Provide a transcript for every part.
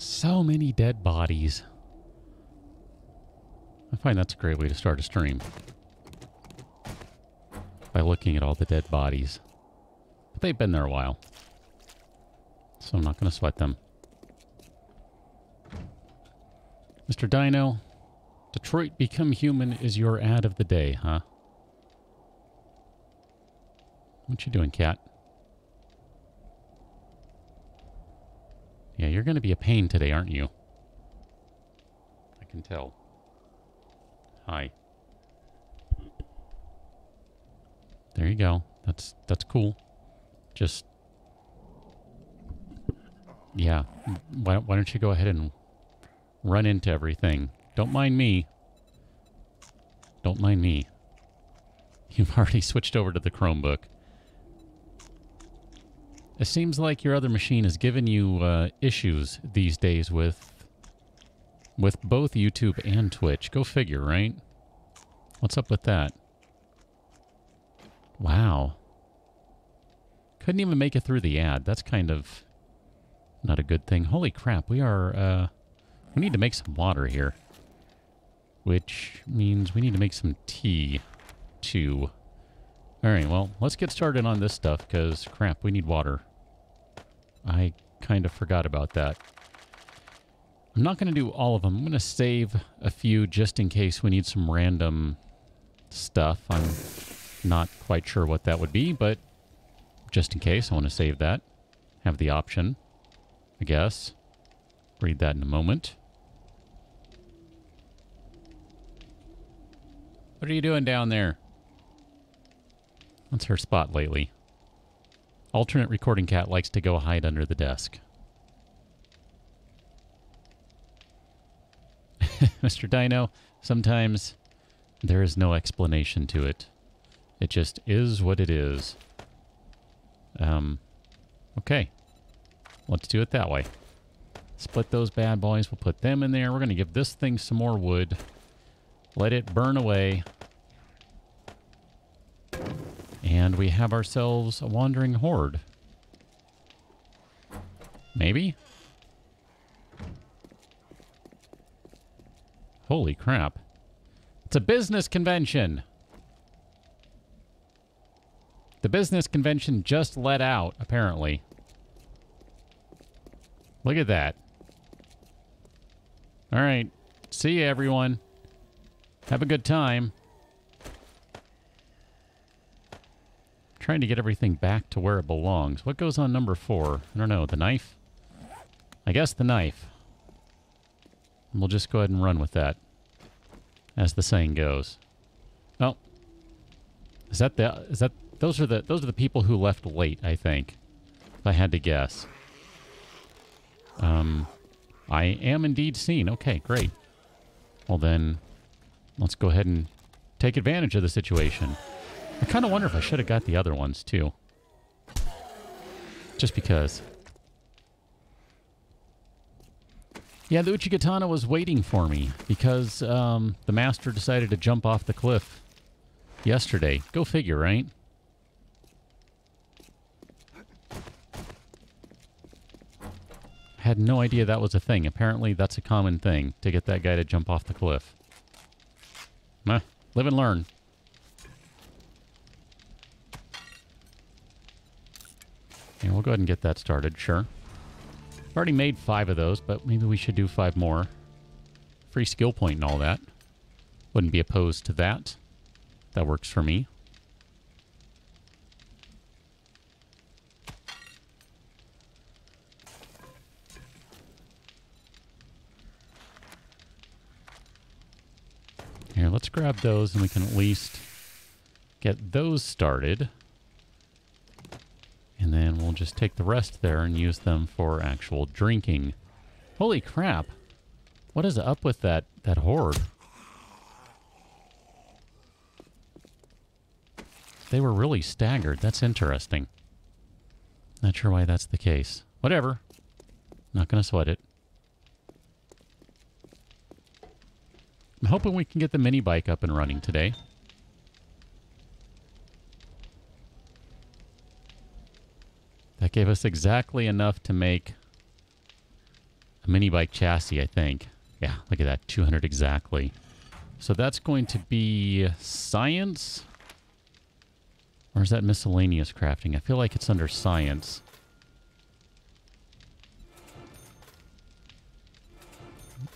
So many dead bodies. I find that's a great way to start a stream. By looking at all the dead bodies. But they've been there a while. So I'm not going to sweat them. Mr. Dino, Detroit Become Human is your ad of the day, huh? What you doing, cat? Yeah, you're going to be a pain today, aren't you? I can tell. Hi. There you go. That's cool. Just... yeah. Why don't you go ahead and run into everything? Don't mind me. Don't mind me. You've already switched over to the Chromebook. It seems like your other machine has given you issues these days with both YouTube and Twitch. Go figure, right? What's up with that? Wow. Couldn't even make it through the ad. That's kind of not a good thing. Holy crap, we are... we need to make some water here. Which means we need to make some tea, too. Alright, well, let's get started on this stuff, because, crap, we need water. I kind of forgot about that. I'm not going to do all of them. I'm going to save a few just in case we need some random stuff. I'm not quite sure what that would be, but just in case, I want to save that. Have the option, I guess. Read that in a moment. What are you doing down there? What's her spot lately? Alternate recording cat likes to go hide under the desk. Mr. Dino, sometimes there is no explanation to it. It just is what it is. Okay. Let's do it that way. Split those bad boys. We'll put them in there. We're going to give this thing some more wood. Let it burn away. And we have ourselves a wandering horde. Maybe? Holy crap. It's a business convention. The business convention just let out, apparently. Look at that. All right. See you, everyone. Have a good time. Trying to get everything back to where it belongs. What goes on number 4? I don't know. The knife? I guess the knife. We'll just go ahead and run with that, as the saying goes. Oh, those are the people who left late, I think, if I had to guess. I am indeed seen. Okay, great. Well then, let's go ahead and take advantage of the situation. I kind of wonder if I should have got the other ones too. Just because. Yeah, the Uchigatana was waiting for me because the master decided to jump off the cliff yesterday. Go figure, right? Had no idea that was a thing. Apparently that's a common thing, to get that guy to jump off the cliff. Live and learn. And we'll go ahead and get that started, sure. I've already made 5 of those, but maybe we should do 5 more. Free skill point and all that. Wouldn't be opposed to that. That works for me. Here, let's grab those and we can at least get those started. And then we'll just take the rest there and use them for actual drinking. Holy crap. What is up with that horde? They were really staggered. That's interesting. Not sure why that's the case. Whatever. Not going to sweat it. I'm hoping we can get the mini bike up and running today. That gave us exactly enough to make A mini bike chassis, I think. Yeah, look at that. 200 exactly. So that's going to be science? Or is that miscellaneous crafting? I feel like it's under science.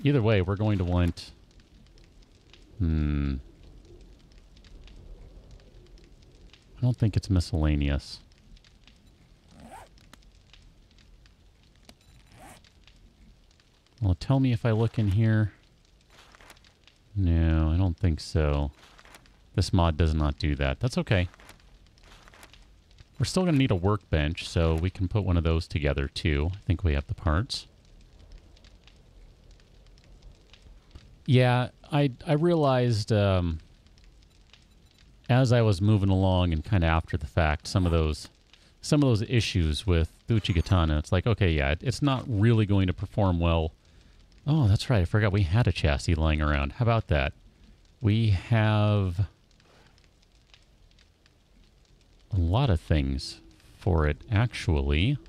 Either way, we're going to want... I don't think it's miscellaneous. Well, tell me if I look in here. No, I don't think so. This mod does not do that. That's okay. We're still going to need a workbench, so we can put one of those together too. I think we have the parts. Yeah, I realized as I was moving along and kind of after the fact, some of those issues with the Uchigatana, it's like, okay, yeah, it's not really going to perform well. Oh, that's right. I forgot we had a chassis lying around. How about that? We have a lot of things for it, actually.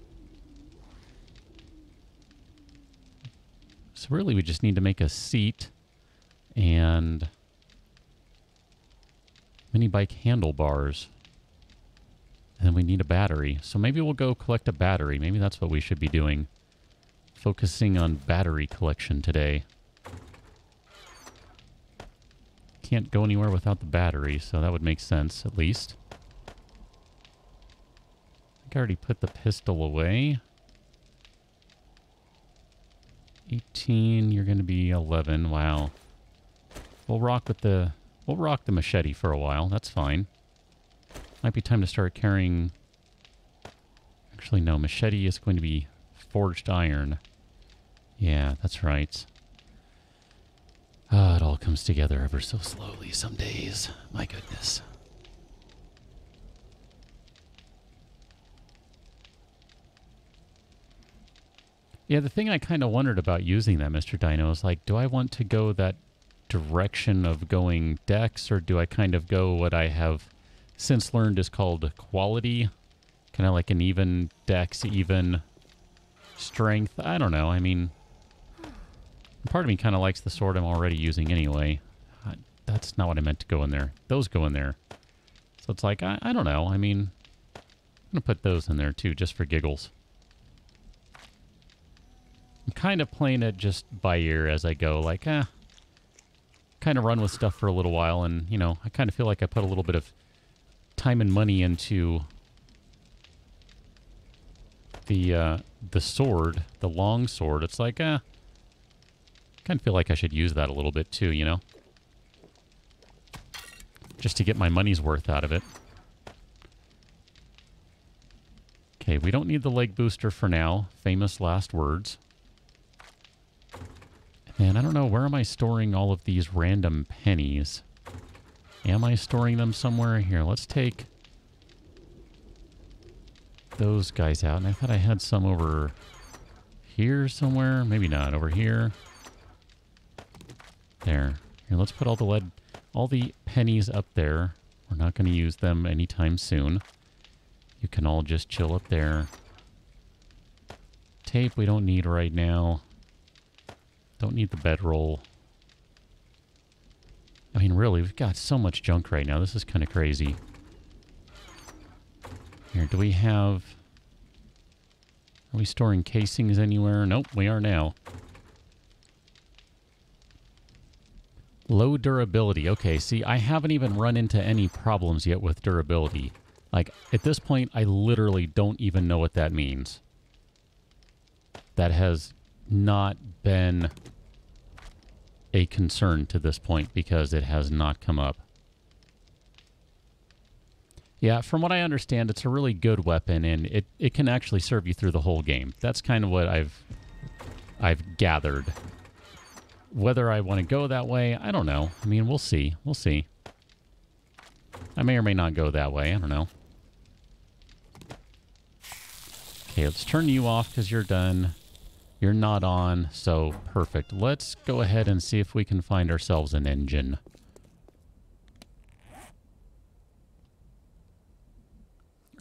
So really, we just need to make a seat and mini bike handlebars. And then we need a battery. So maybe we'll go collect a battery. Maybe that's what we should be doing. Focusing on battery collection today. Can't go anywhere without the battery, so that would make sense, at least. I think I already put the pistol away. 18, you're going to be 11. Wow. We'll rock the machete for a while. That's fine. Might be time to start carrying... Actually, no. Machete is going to be forged iron. Yeah, that's right. Ah, it all comes together ever so slowly some days. My goodness. Yeah, the thing I kind of wondered about using that, Mr. Dino, is like, do I want to go that direction of going dex, or do I kind of go what I have since learned is called quality? Kind of like an even dex, even strength. I don't know. I mean, part of me kind of likes the sword I'm already using anyway. That's not what I meant to go in there. Those go in there. So it's like, I don't know. I mean, I'm going to put those in there too, just for giggles. I'm kind of playing it just by ear as I go. Like, kind of run with stuff for a little while. And, you know, I kind of feel like I put a little bit of time and money into the sword, the long sword. It's like, kind of feel like I should use that a little bit too, you know? Just to get my money's worth out of it. Okay, we don't need the leg booster for now. Famous last words. And I don't know, where am I storing all of these random pennies? Am I storing them somewhere? Here, let's take those guys out. And I thought I had some over here somewhere. Maybe not. Over here. There. Here, let's put all the pennies up there. We're not going to use them anytime soon. You can all just chill up there. Tape we don't need right now. Don't need the bedroll. I mean, really, we've got so much junk right now. This is kind of crazy. Here, do we have... Are we storing casings anywhere? Nope, we are now. Low durability. Okay, see, I haven't even run into any problems yet with durability. Like, at this point, I literally don't even know what that means. That has not been a concern to this point because it has not come up. Yeah, from what I understand, it's a really good weapon, and it can actually serve you through the whole game. That's kind of what I've gathered. Whether I want to go that way, I don't know. I mean, we'll see. We'll see. I may or may not go that way. I don't know. Okay, let's turn you off because you're done. You're not on, so perfect. Let's go ahead and see if we can find ourselves an engine.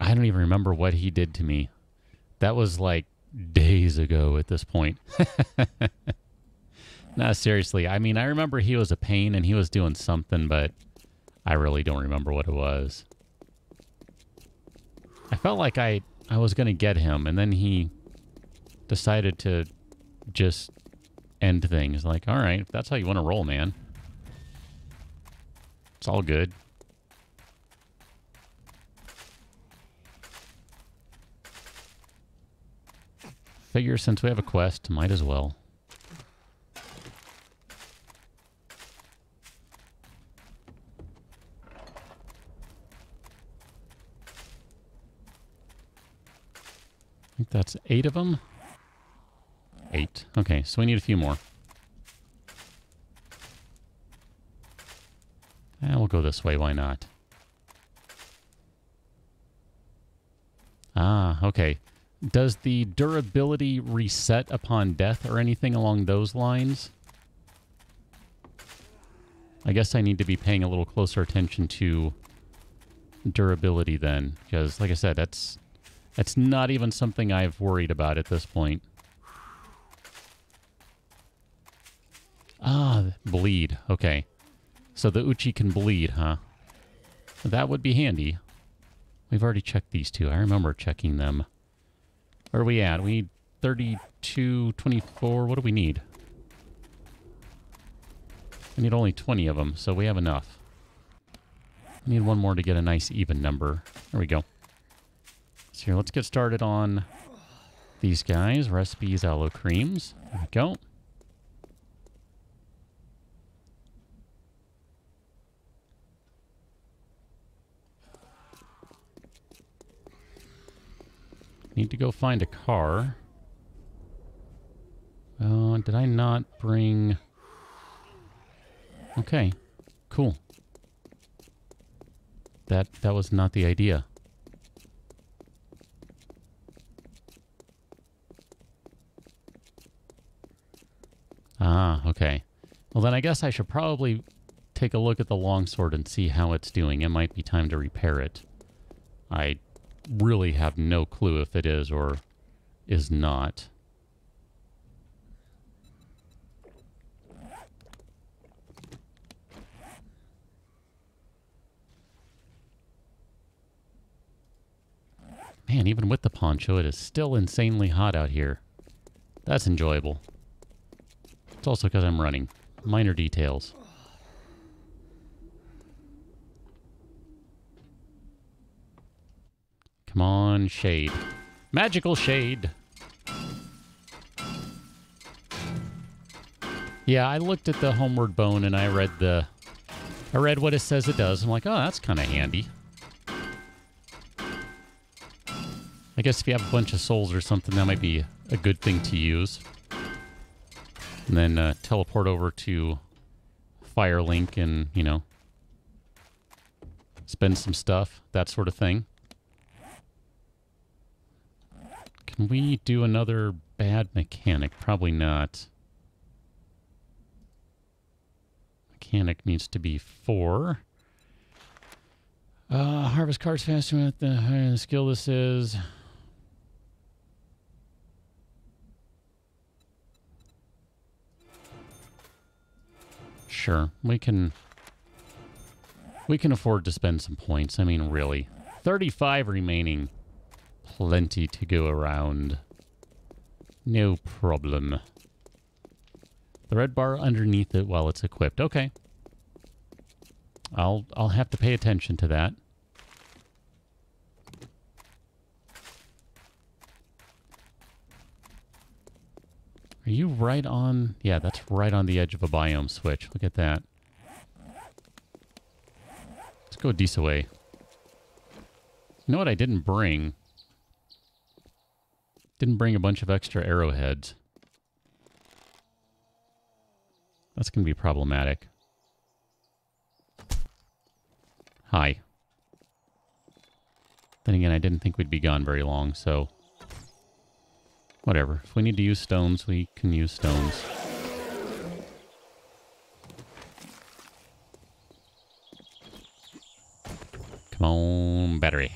I don't even remember what he did to me. That was like days ago at this point. No, seriously. I mean, I remember he was a pain and he was doing something, but I really don't remember what it was. I felt like I was going to get him, and then he decided to just end things. Like, all right, if that's how you want to roll, man. It's all good. Figure since we have a quest, might as well. I think that's 8 of them. 8. Okay, so we need a few more. We'll go this way, why not? Ah, okay. Does the durability reset upon death or anything along those lines? I guess I need to be paying a little closer attention to durability then, because like I said, that's not even something I've worried about at this point. Ah, bleed. Okay. So the Uchi can bleed, huh? That would be handy. We've already checked these two. I remember checking them. Where are we at? We need 32, 24. What do we need? We need only 20 of them, so we have enough. We need one more to get a nice even number. There we go. So here, let's get started on these guys. Recipes, aloe creams. There we go. Need to go find a car. Did I not bring... Okay, cool. That was not the idea. Ah, okay. Well, then I guess I should probably take a look at the longsword and see how it's doing. It might be time to repair it. I really have no clue if it is or is not. Man, even with the poncho, it is still insanely hot out here. That's enjoyable. It's also because I'm running. Minor details. Come on, shade. Magical shade. Yeah, I looked at the homeward bone and I read what it says it does. I'm like, oh, that's kind of handy. I guess if you have a bunch of souls or something, that might be a good thing to use. And then teleport over to Firelink and, you know, spend some stuff, that sort of thing. Can we do another bad mechanic? Probably not. Mechanic needs to be 4. Harvest cards faster with the higher the skill this is. Sure, we can afford to spend some points. I mean, really. 35 remaining. Plenty to go around. No problem. The red bar underneath it while it's equipped. Okay. I'll have to pay attention to that. Are you right on? Yeah, that's right on the edge of a biome switch. Look at that. Let's go Disa way. You know what I didn't bring? Didn't bring a bunch of extra arrowheads. That's going to be problematic. Hi. Then again, I didn't think we'd be gone very long, so... Whatever. If we need to use stones, we can use stones. Come on, battery.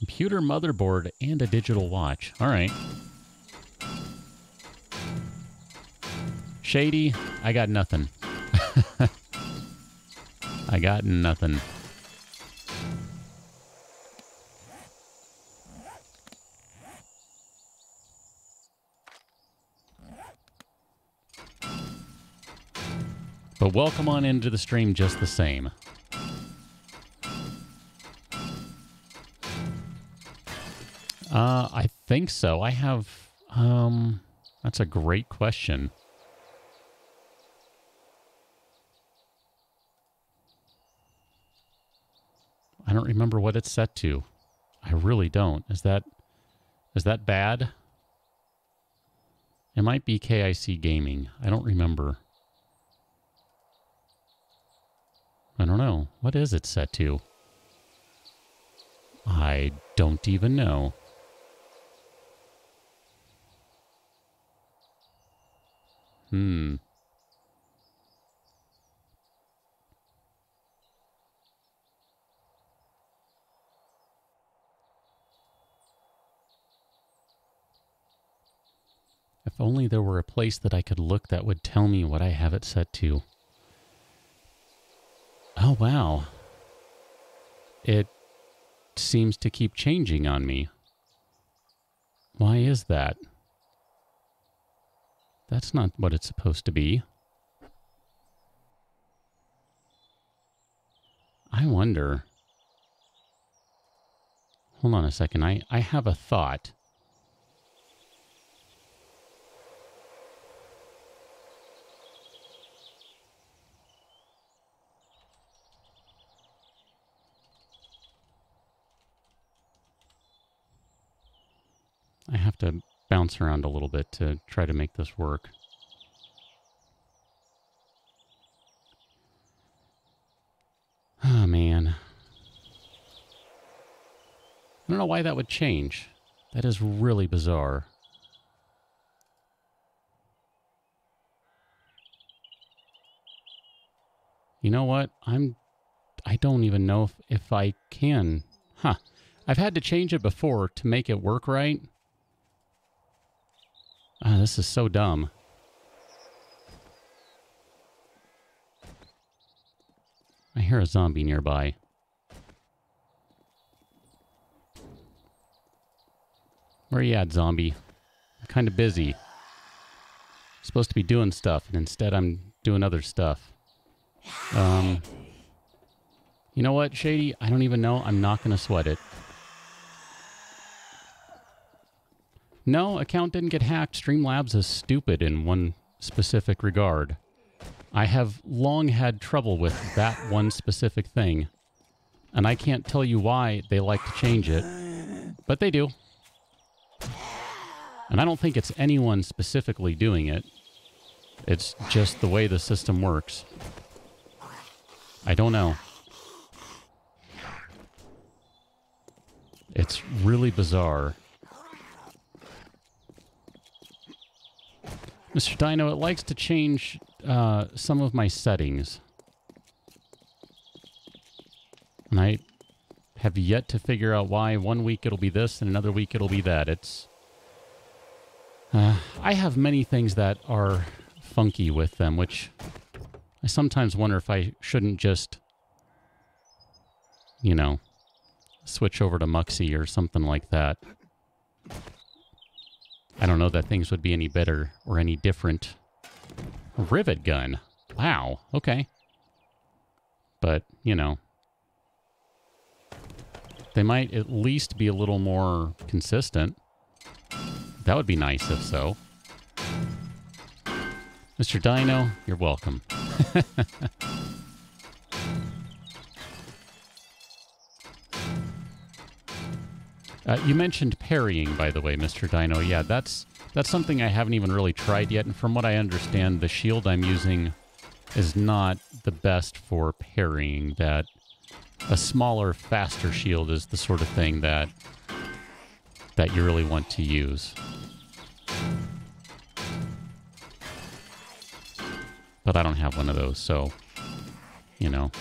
Computer motherboard and a digital watch. All right. Shady, I got nothing. I got nothing. But welcome on into the stream just the same. I think so. I have, that's a great question. I don't remember what it's set to. I really don't. Is that bad? It might be KIC Gaming. I don't remember. I don't know. What is it set to? I don't even know. If only there were a place that I could look that would tell me what I have it set to. Oh, wow. It seems to keep changing on me. Why is that? That's not what it's supposed to be. I wonder. Hold on a second. I have a thought. I have to bounce around a little bit to try to make this work. Oh, man. I don't know why that would change. That is really bizarre. You know what? I don't even know if I can. Huh. I've had to change it before to make it work right. Ah, this is so dumb. I hear a zombie nearby. Where you at, zombie? I'm kind of busy. I'm supposed to be doing stuff, and instead I'm doing other stuff. You know what, Shady? I don't even know. I'm not going to sweat it. No, account didn't get hacked. Streamlabs is stupid in one specific regard. I have long had trouble with that one specific thing. And I can't tell you why they like to change it. But they do. And I don't think it's anyone specifically doing it. It's just the way the system works. I don't know. It's really bizarre. Mr. Dino, it likes to change some of my settings. And I have yet to figure out why. One week it'll be this, and another week it'll be that. It's... I have many things that are funky with them, which I sometimes wonder if I shouldn't just, you know, switch over to Muxy or something like that. I don't know that things would be any better or any different. A rivet gun. Wow. Okay. But, you know, they might at least be a little more consistent. That would be nice if so. Mr. Dino, you're welcome. You mentioned parrying, by the way, Mr. Dino. Yeah, that's something I haven't even really tried yet. And from what I understand, the shield I'm using is not the best for parrying. That a smaller, faster shield is the sort of thing that you really want to use. But I don't have one of those, so, you know.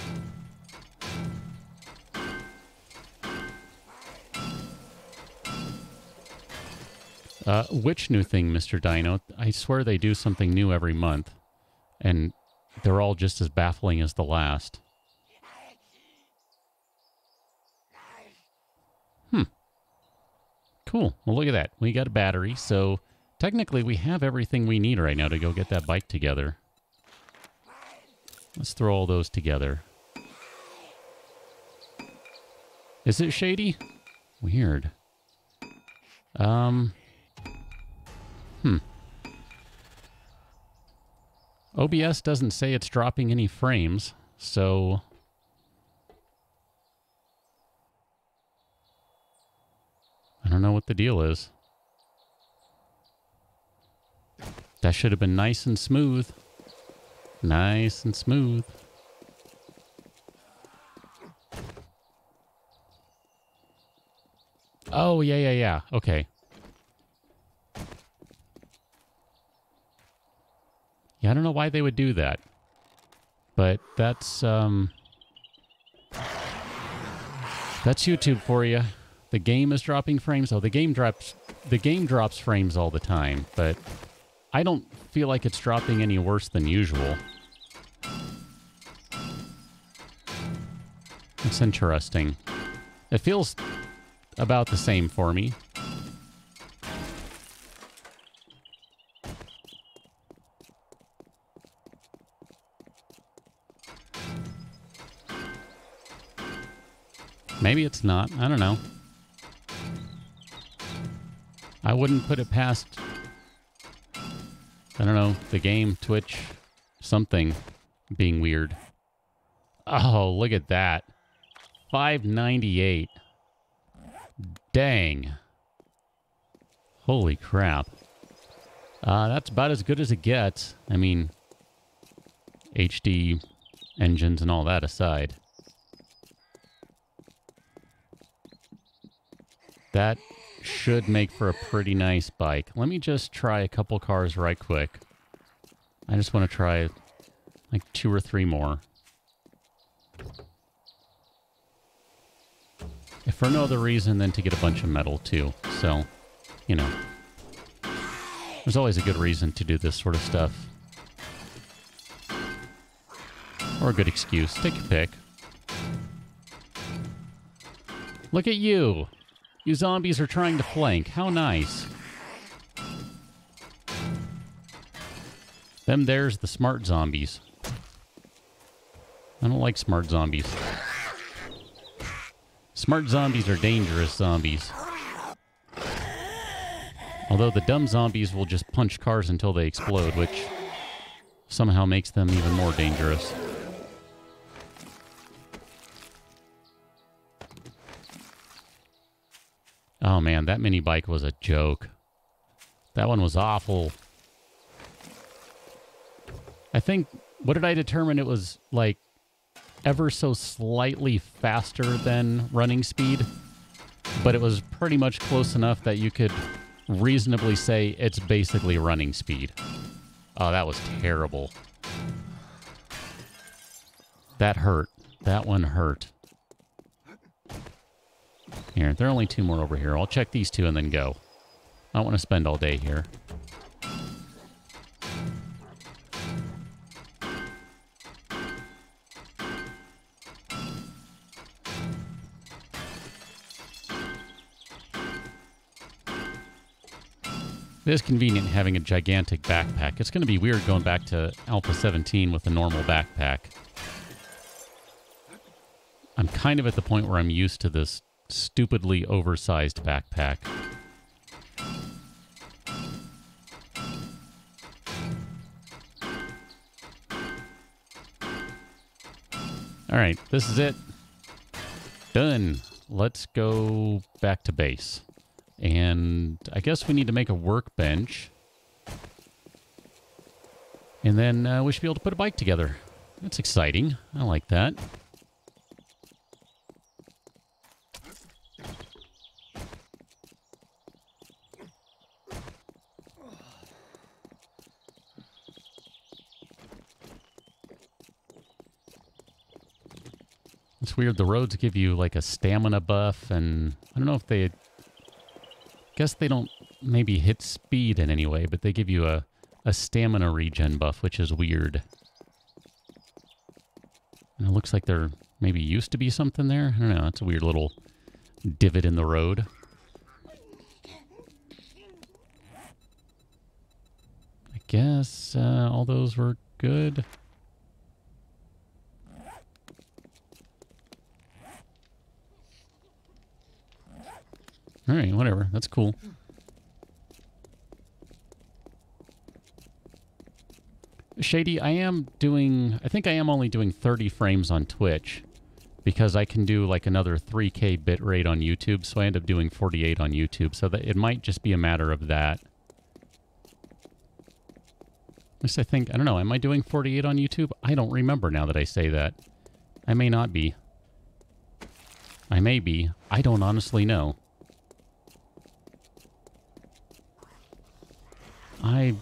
Which new thing, Mr. Dino? I swear they do something new every month. And they're all just as baffling as the last. Cool. Well, look at that. We got a battery, so technically we have everything we need right now to go get that bike together. Let's throw all those together. Is it shady? Weird. OBS doesn't say it's dropping any frames, so... I don't know what the deal is. That should have been nice and smooth. Nice and smooth. Oh, yeah. Okay. Yeah, I don't know why they would do that. But that's YouTube for you. The game is dropping frames. Oh, the game drops frames all the time, but I don't feel like it's dropping any worse than usual. It's interesting. It feels about the same for me. Maybe it's not. I don't know. I wouldn't put it past, I don't know, the game, Twitch, something being weird. Oh, look at that. 598. Dang. Holy crap. That's about as good as it gets. I mean, HD engines and all that aside. That should make for a pretty nice bike. Let me just try a couple cars right quick. I just want to try like 2 or 3 more. If for no other reason than to get a bunch of metal too. So, you know. There's always a good reason to do this sort of stuff. Or a good excuse. Take your pick. Look at you! You zombies are trying to flank. How nice. Them there's the smart zombies. I don't like smart zombies. Smart zombies are dangerous zombies. Although the dumb zombies will just punch cars until they explode, which somehow makes them even more dangerous. Oh man, that mini bike was a joke. That one was awful. I think, what did I determine? It was like ever so slightly faster than running speed, but it was pretty much close enough that you could reasonably say it's basically running speed. Oh, that was terrible. That hurt. That one hurt. Here, there are only 2 more over here. I'll check these 2 and then go. I don't want to spend all day here. It is convenient having a gigantic backpack. It's going to be weird going back to Alpha 17 with a normal backpack. I'm kind of at the point where I'm used to this stupidly oversized backpack. Alright, this is it. Done. Let's go back to base. And I guess we need to make a workbench. And then we should be able to put a bike together. That's exciting. I like that. It's weird. The roads give you like a stamina buff, and I don't know if they... guess they don't maybe hit speed in any way, but they give you a stamina regen buff, which is weird. And it looks like there maybe used to be something there. I don't know. It's a weird little divot in the road. I guess all those were good. All right, whatever. That's cool. Shady, I think I am only doing 30 frames on Twitch because I can do like another 3K bitrate on YouTube, so I end up doing 48 on YouTube, so that it might just be a matter of that. At least I don't know, am I doing 48 on YouTube? I don't remember now that I say that. I may not be. I may be. I don't honestly know. I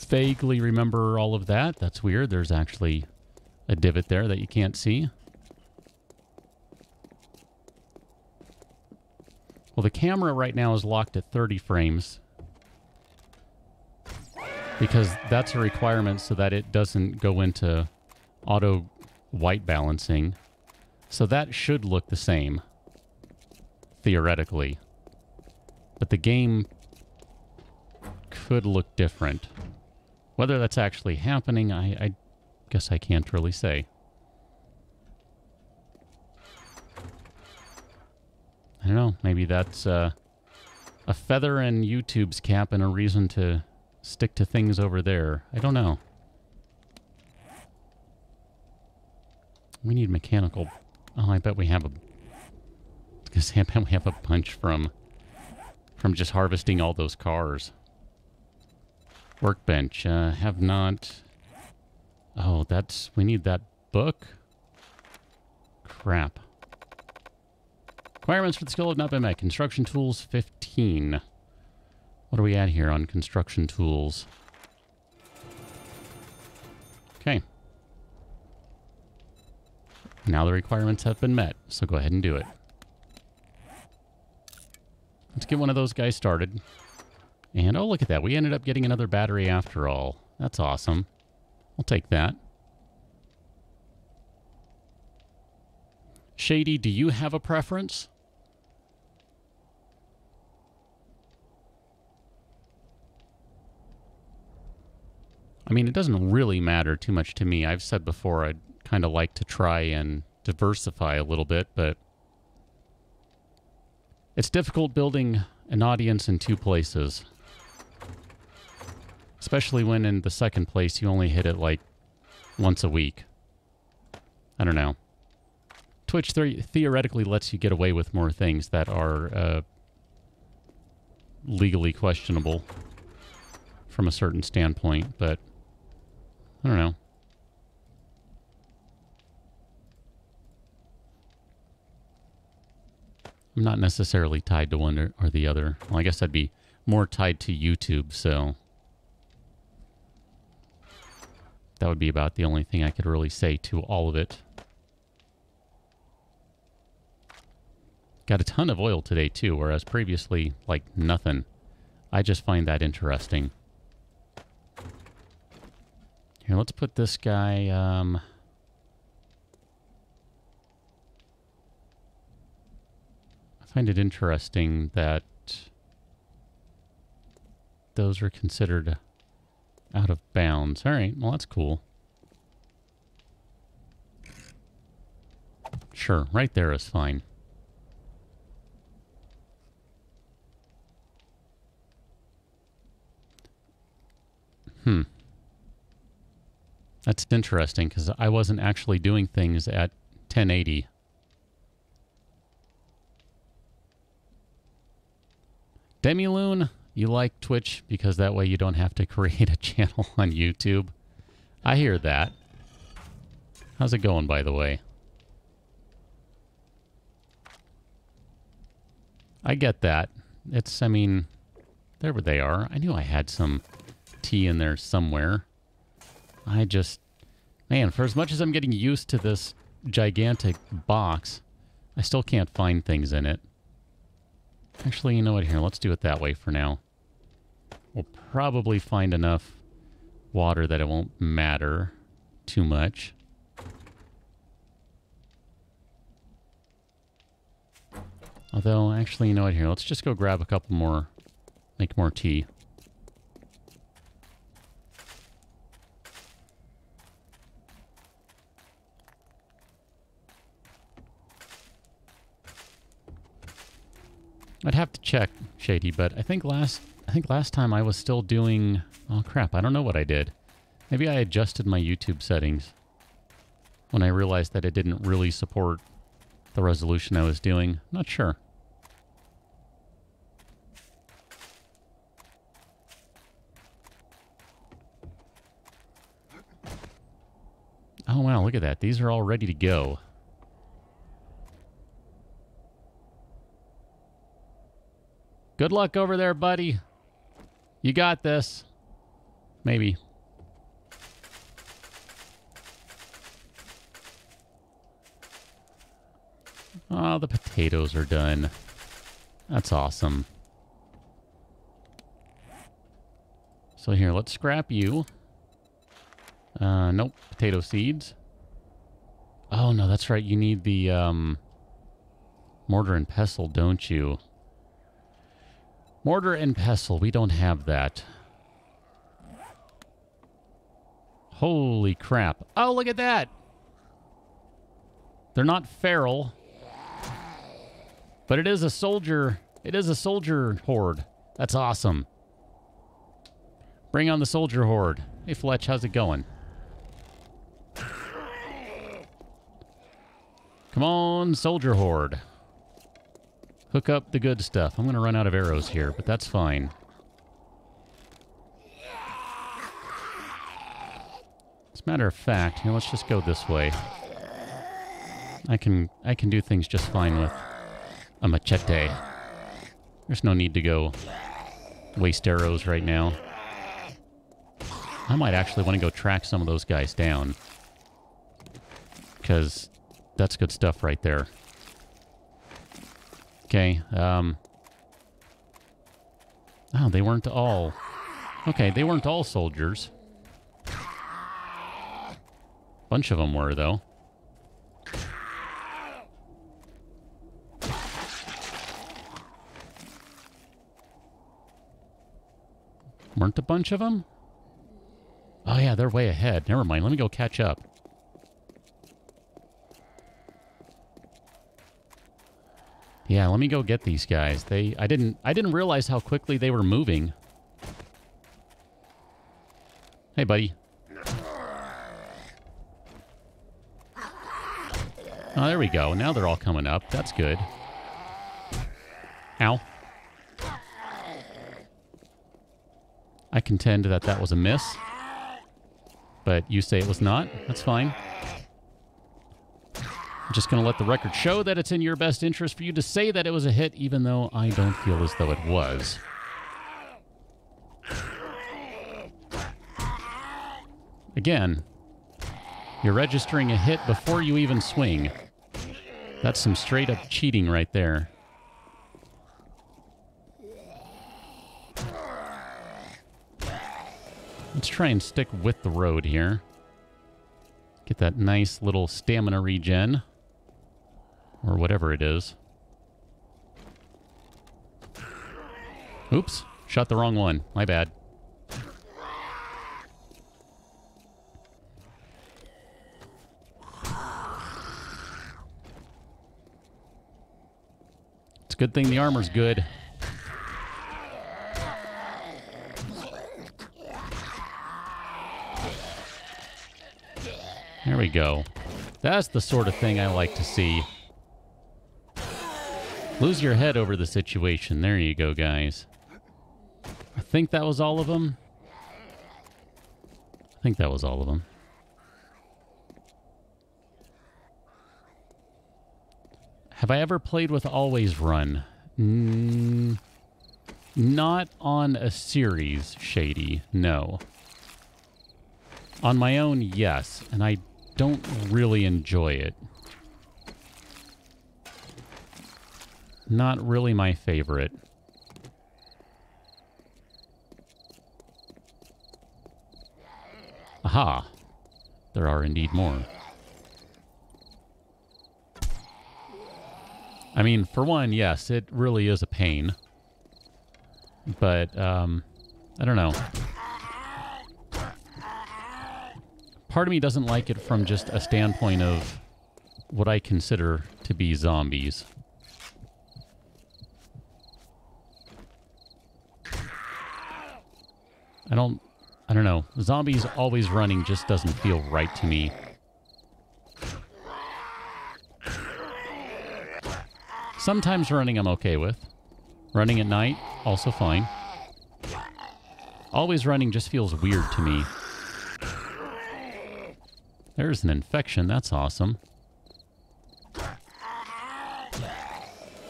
vaguely remember all of that. That's weird. There's actually a divot there that you can't see. Well, the camera right now is locked at 30 frames because that's a requirement so that it doesn't go into auto white balancing. So that should look the same, theoretically. But the game could look different. Whether that's actually happening, I guess I can't really say. I don't know. Maybe that's a feather in YouTube's cap and a reason to stick to things over there. I don't know. We need mechanical... Oh, I bet we have a... I bet we have a bunch from just harvesting all those cars. Workbench. Have not... Oh, that's... We need that book? Crap. Requirements for the skill have not been met. Construction tools, 15. What are we at here on construction tools? Okay. Now the requirements have been met, so go ahead and do it. Let's get one of those guys started. And, oh, look at that. We ended up getting another battery after all. That's awesome. I'll take that. Shady, do you have a preference? I mean, it doesn't really matter too much to me. I've said before I'd kind of like to try and diversify a little bit, but it's difficult building an audience in two places. Especially when in the second place you only hit it like once a week. I don't know. Twitch theoretically lets you get away with more things that are legally questionable from a certain standpoint, but I don't know. I'm not necessarily tied to one or the other. Well, I guess I'd be more tied to YouTube, so that would be about the only thing I could really say to all of it. Got a ton of oil today, too, whereas previously, like, nothing. I just find that interesting. Here, let's put this guy, I find it interesting that those are considered out of bounds. All right, well, that's cool. Sure, right there is fine. That's interesting, because I wasn't actually doing things at 1080. Demiloon, you like Twitch because that way you don't have to create a channel on YouTube. I hear that. How's it going, by the way? I get that. It's, I mean, there they are. I knew I had some tea in there somewhere. I just, man, for as much as I'm getting used to this gigantic box, I still can't find things in it. Actually, you know what? Here, let's do it that way for now. We'll probably find enough water that it won't matter too much. Although, actually, you know what? Here, let's just go grab a couple more, make more tea. I'd have to check, Shady, but I think last time I was still doing... Oh, crap, I don't know what I did. Maybe I adjusted my YouTube settings when I realized that it didn't really support the resolution I was doing. Not sure. Oh, wow, look at that. These are all ready to go. Good luck over there, buddy. You got this. Maybe. Oh, the potatoes are done. That's awesome. So here, let's scrap you. Nope. Potato seeds. Oh, no, that's right. You need the mortar and pestle, don't you? Mortar and pestle. We don't have that. Holy crap. Oh, look at that. They're not feral. But it is a soldier. It is a soldier horde. That's awesome. Bring on the soldier horde. Hey, Fletch, how's it going? Come on, soldier horde. Hook up the good stuff. I'm going to run out of arrows here, but that's fine. As a matter of fact, you know, let's just go this way. I can do things just fine with a machete. There's no need to go waste arrows right now. I might actually want to go track some of those guys down, because that's good stuff right there. Okay, oh, they weren't all... Okay, they weren't all soldiers. Bunch of them were, though. Weren't a bunch of them? Oh, yeah, they're way ahead. Never mind, let me go catch up. Yeah, let me go get these guys. I didn't realize how quickly they were moving. Hey, buddy. Oh, there we go. Now they're all coming up. That's good. Ow. I contend that that was a miss. But you say it was not. That's fine. I'm just going to let the record show that it's in your best interest for you to say that it was a hit, even though I don't feel as though it was. Again, you're registering a hit before you even swing. That's some straight-up cheating right there. Let's try and stick with the road here. Get that nice little stamina regen. Or whatever it is. Oops. Shot the wrong one. My bad. It's a good thing the armor's good. There we go. That's the sort of thing I like to see. Lose your head over the situation. There you go, guys. I think that was all of them. I think that was all of them. Have I ever played with Always Run? Not on a series, Shady. No. On my own, yes. And I don't really enjoy it. Not really my favorite. Aha! There are indeed more. I mean, for one, yes, it really is a pain. But, I don't know. Part of me doesn't like it from just a standpoint of what I consider to be zombies. I don't know. Zombies always running just doesn't feel right to me. Sometimes running I'm okay with. Running at night, also fine. Always running just feels weird to me. There's an infection. That's awesome.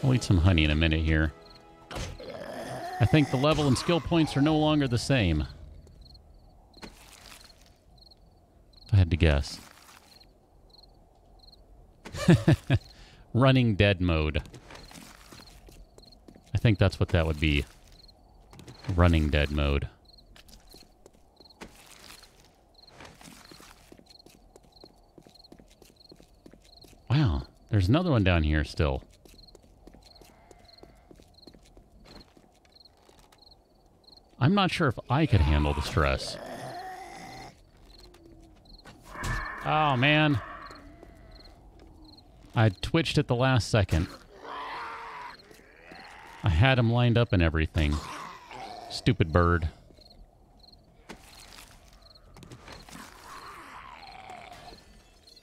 I'll eat some honey in a minute here. I think the level and skill points are no longer the same. If I had to guess. Running dead mode. I think that's what that would be. Running dead mode. Wow, there's another one down here still. I'm not sure if I could handle the stress. Oh, man. I twitched at the last second. I had him lined up and everything. Stupid bird.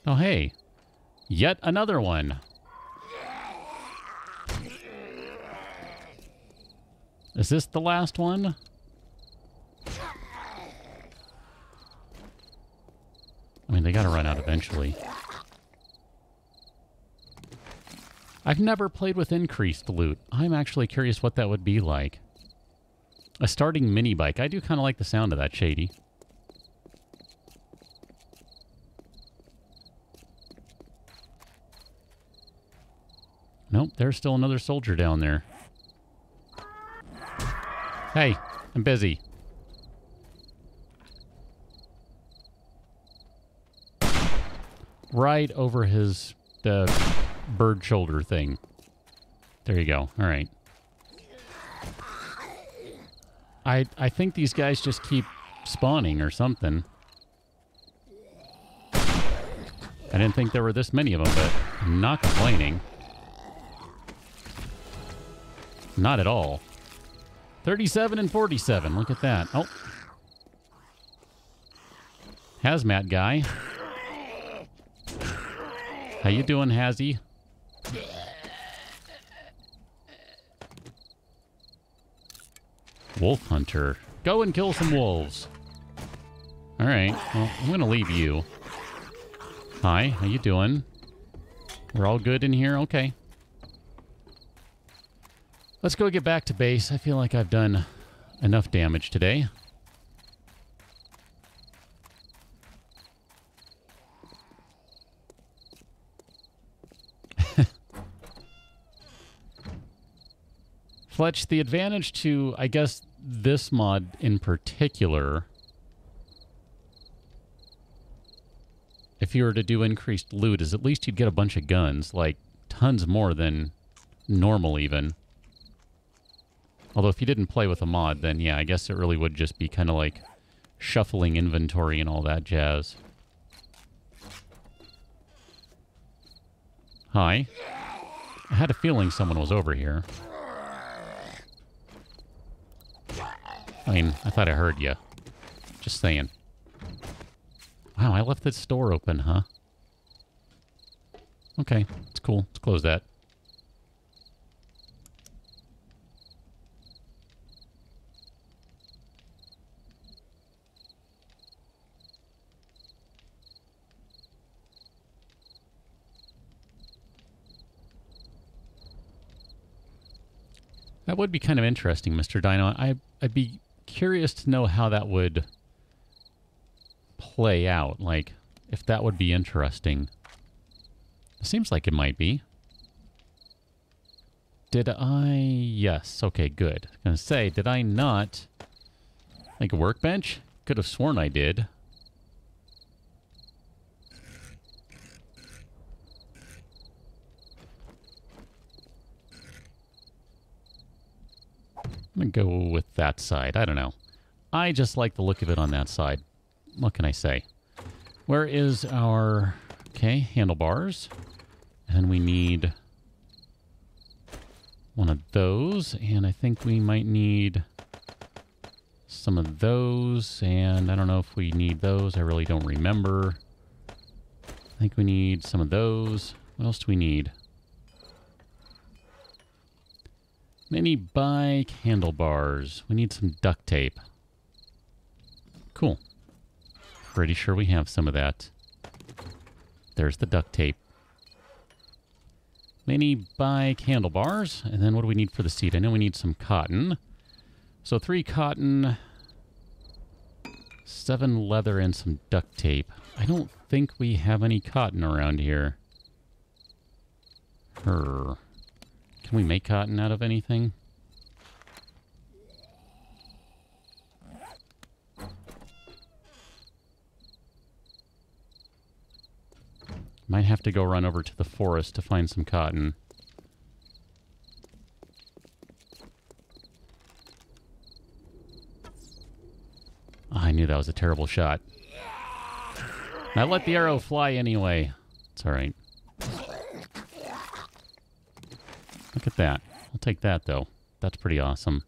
Oh, hey. Yet another one. Is this the last one? I mean, they gotta run out eventually. I've never played with increased loot. I'm actually curious what that would be like. A starting minibike. I do kind of like the sound of that, Shady. Nope, there's still another soldier down there. Hey, I'm busy. Right over his bird shoulder thing. There you go. All right. I think these guys just keep spawning or something. I didn't think there were this many of them, but I'm not complaining. Not at all. 37 and 47. Look at that. Oh. Hazmat guy. How you doing, Hazzy? Wolf hunter. Go and kill some wolves. All right. Well, I'm going to leave you. Hi. How you doing? We're all good in here? Okay. Let's go get back to base. I feel like I've done enough damage today. Fletch, the advantage to, I guess, this mod in particular, if you were to do increased loot, is at least you'd get a bunch of guns, like tons more than normal even. Although if you didn't play with a mod, then yeah, I guess it really would just be kind of like shuffling inventory and all that jazz. Hi. I had a feeling someone was over here. I mean, I thought I heard you. Just saying. Wow, I left this door open, huh? Okay, it's cool. Let's close that. That would be kind of interesting, Mr. Dino. I'd be curious to know how that would play out. Like, if that would be interesting. It seems like it might be. Did I... Yes. Okay, good. I was going to say, did I not... Like a workbench? Could have sworn I did. I'm going to go with that side. I don't know. I just like the look of it on that side. What can I say? Where is our... Okay, handlebars. And we need one of those. And I think we might need some of those. And I don't know if we need those. I really don't remember. I think we need some of those. What else do we need? Mini bike handlebars. We need some duct tape. Cool. Pretty sure we have some of that. There's the duct tape. Mini bike handlebars. And then what do we need for the seat? I know we need some cotton. So 3 cotton, 7 leather, and some duct tape. I don't think we have any cotton around here. Can we make cotton out of anything? Might have to go run over to the forest to find some cotton. I knew that was a terrible shot. I let the arrow fly anyway. It's all right. Look at that. I'll take that, though. That's pretty awesome.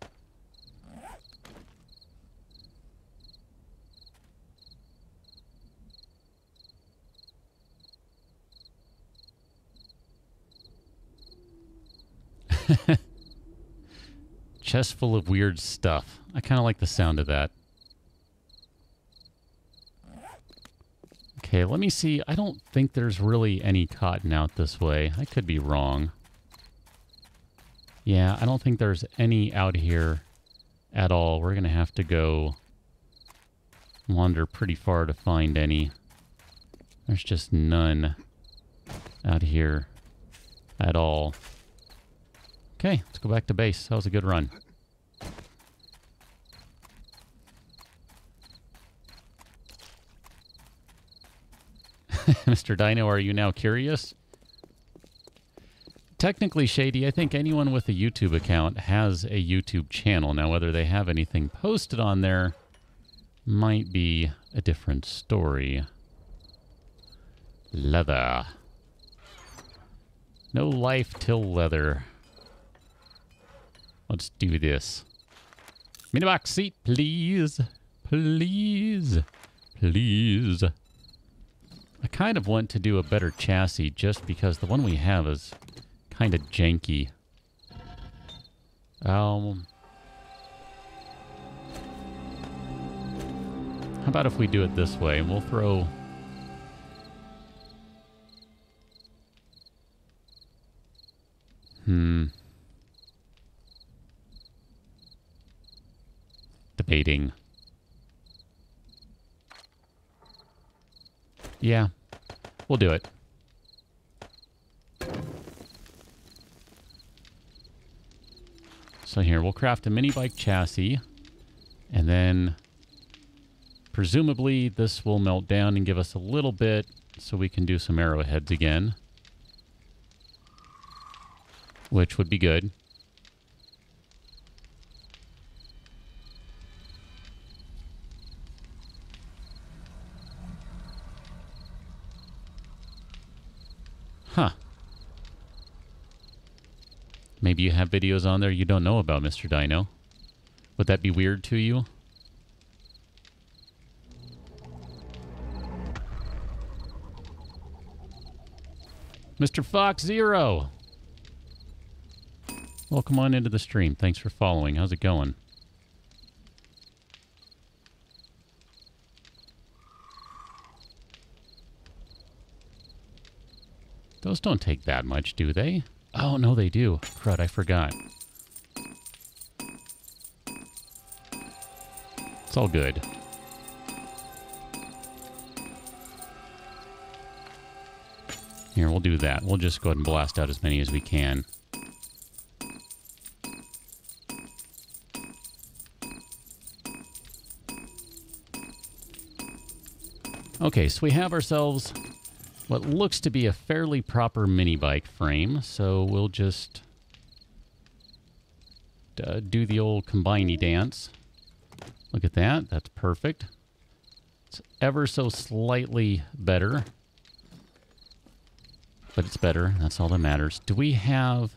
Chest full of weird stuff. I kind of like the sound of that. Okay, let me see. I don't think there's really any cotton out this way. I could be wrong. Yeah, I don't think there's any out here at all. We're going to have to go wander pretty far to find any. There's just none out here at all. Okay, let's go back to base. That was a good run. Mr. Dino, are you now curious? Technically, Shady, I think anyone with a YouTube account has a YouTube channel. Now, whether they have anything posted on there might be a different story. Leather. No life till leather. Let's do this. Minibox seat, please. Please. Please. I kind of want to do a better chassis just because the one we have is kind of janky. How about if we do it this way? We'll throw... Debating. Yeah, we'll do it. So here, we'll craft a mini bike chassis, and then presumably this will melt down and give us a little bit so we can do some arrowheads again, which would be good. Huh. Maybe you have videos on there you don't know about, Mr. Dino. Would that be weird to you? Mr. Fox Zero! Welcome on into the stream. Thanks for following. How's it going? Those don't take that much, do they? Oh, no, they do. Crud, I forgot. It's all good. Here, we'll do that. We'll just go ahead and blast out as many as we can. Okay, so we have ourselves what looks to be a fairly proper mini bike frame, so we'll just do the old combiney dance. Look at that. That's perfect. It's ever so slightly better. But it's better. That's all that matters. Do we have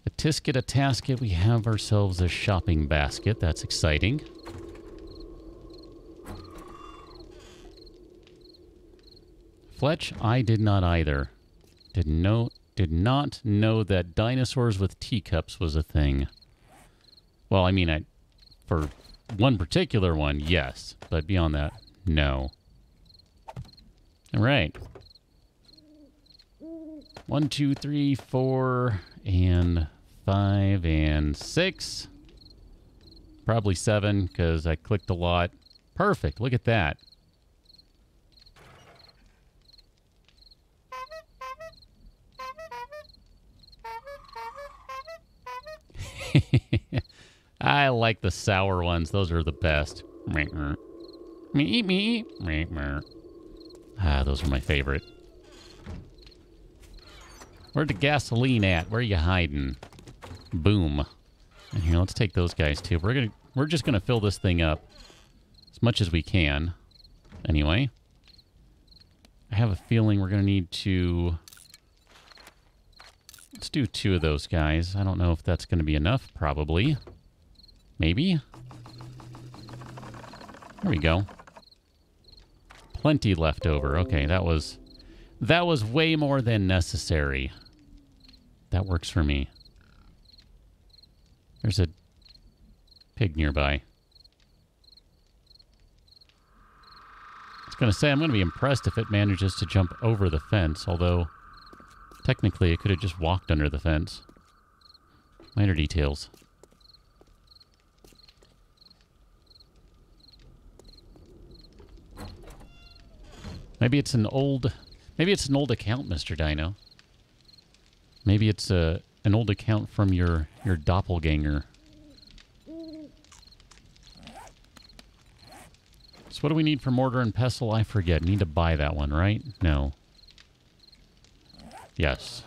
a tisket, a tasket? We have ourselves a shopping basket. That's exciting. Fletch, I did not either. Did not know that dinosaurs with teacups was a thing. Well, I mean, for one particular one, yes. But beyond that, no. All right. 1, 2, 3, 4, and 5, and 6. Probably 7, because I clicked a lot. Perfect. Look at that. I like the sour ones. Those are the best. Me. Ah, those are my favorite. Where'd the gasoline at? Where are you hiding? Boom. And here, let's take those guys too. We're just gonna fill this thing up as much as we can. Anyway, I have a feeling we're gonna need to. Let's do 2 of those guys. I don't know if that's gonna be enough. Probably. Maybe. There we go. Plenty left over. Okay, that was way more than necessary. That works for me. There's a pig nearby. I was going to say, I'm going to be impressed if it manages to jump over the fence, although technically it could have just walked under the fence. Minor details. Maybe it's an old account, Mr. Dino. Maybe it's an old account from your doppelganger. So what do we need for mortar and pestle? I forget. Need to buy that one, right? No. Yes.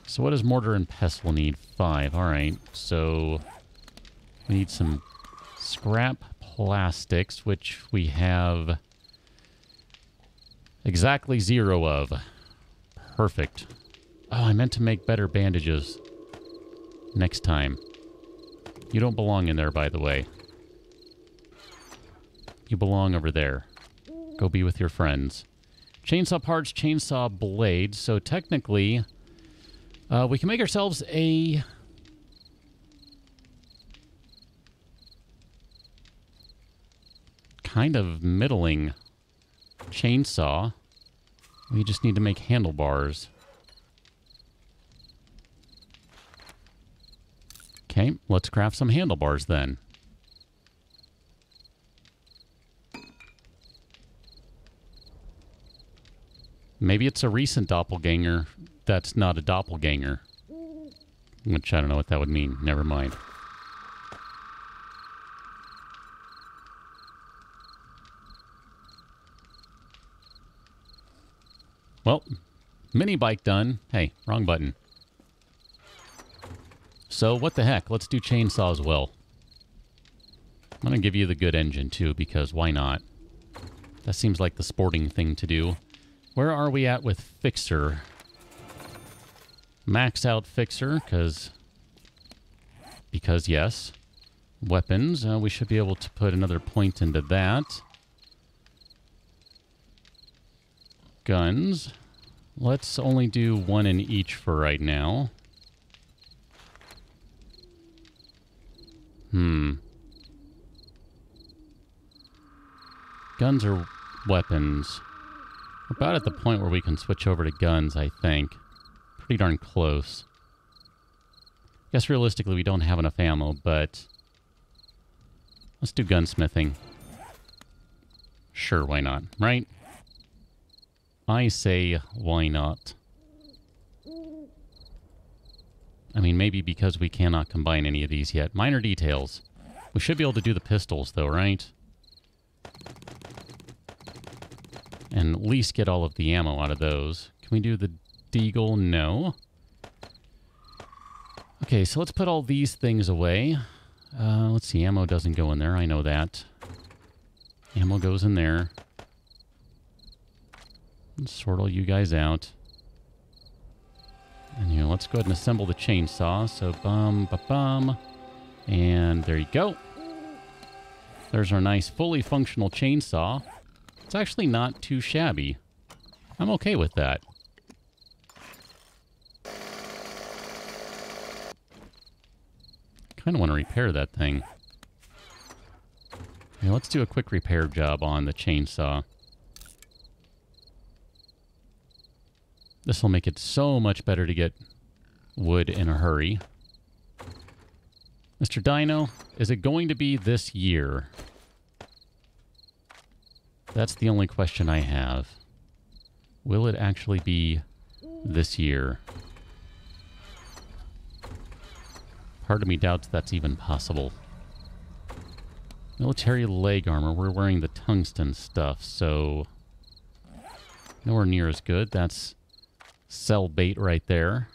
So what does mortar and pestle need? 5. All right. So we need some scrap plastics, which we have exactly 0 of. Perfect. Oh, I meant to make better bandages next time. You don't belong in there, by the way. You belong over there. Go be with your friends. Chainsaw parts, chainsaw blades. So technically, we can make ourselves a kind of middling chainsaw. We just need to make handlebars. Okay, let's craft some handlebars then. Maybe it's a recent doppelganger that's not a doppelganger. Which I don't know what that would mean. Never mind. Well, mini bike done. Hey, wrong button. So what the heck? Let's do chainsaw as well. I'm going to give you the good engine too, because why not? That seems like the sporting thing to do. Where are we at with Fixer? Max out Fixer, because yes. Weapons, we should be able to put another point into that. Guns. Let's only do 1 in each for right now. Guns or weapons? We're about at the point where we can switch over to guns, I think. Pretty darn close. Guess realistically we don't have enough ammo, but let's do gunsmithing. Sure, why not, right? I say, why not? I mean, maybe because we cannot combine any of these yet. Minor details. We should be able to do the pistols, though, right? And at least get all of the ammo out of those. Can we do the deagle? No. Okay, so let's put all these things away. Let's see, ammo doesn't go in there. I know that. Ammo goes in there. Let's sort all you guys out. And here, let's go ahead and assemble the chainsaw. So, bum, ba-bum. And there you go. There's our nice, fully functional chainsaw. It's actually not too shabby. I'm okay with that. Kind of want to repair that thing. Okay, let's do a quick repair job on the chainsaw. This will make it so much better to get wood in a hurry. Mr. Dino, is it going to be this year? That's the only question I have. Will it actually be this year? Part of me doubts that's even possible. Military leg armor. We're wearing the tungsten stuff, so nowhere near as good. That's cell bait right there.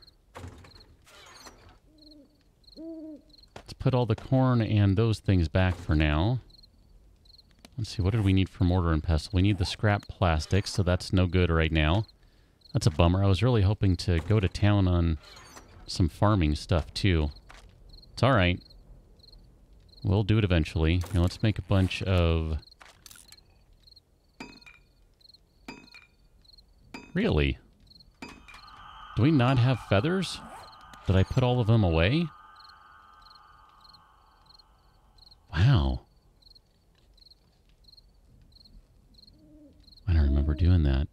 Let's put all the corn and those things back for now. Let's see, what did we need for mortar and pestle? We need the scrap plastic, so that's no good right now. That's a bummer. I was really hoping to go to town on some farming stuff, too. It's alright. We'll do it eventually. Now let's make a bunch of... Really? Do we not have feathers? Did I put all of them away? Wow. I don't remember doing that.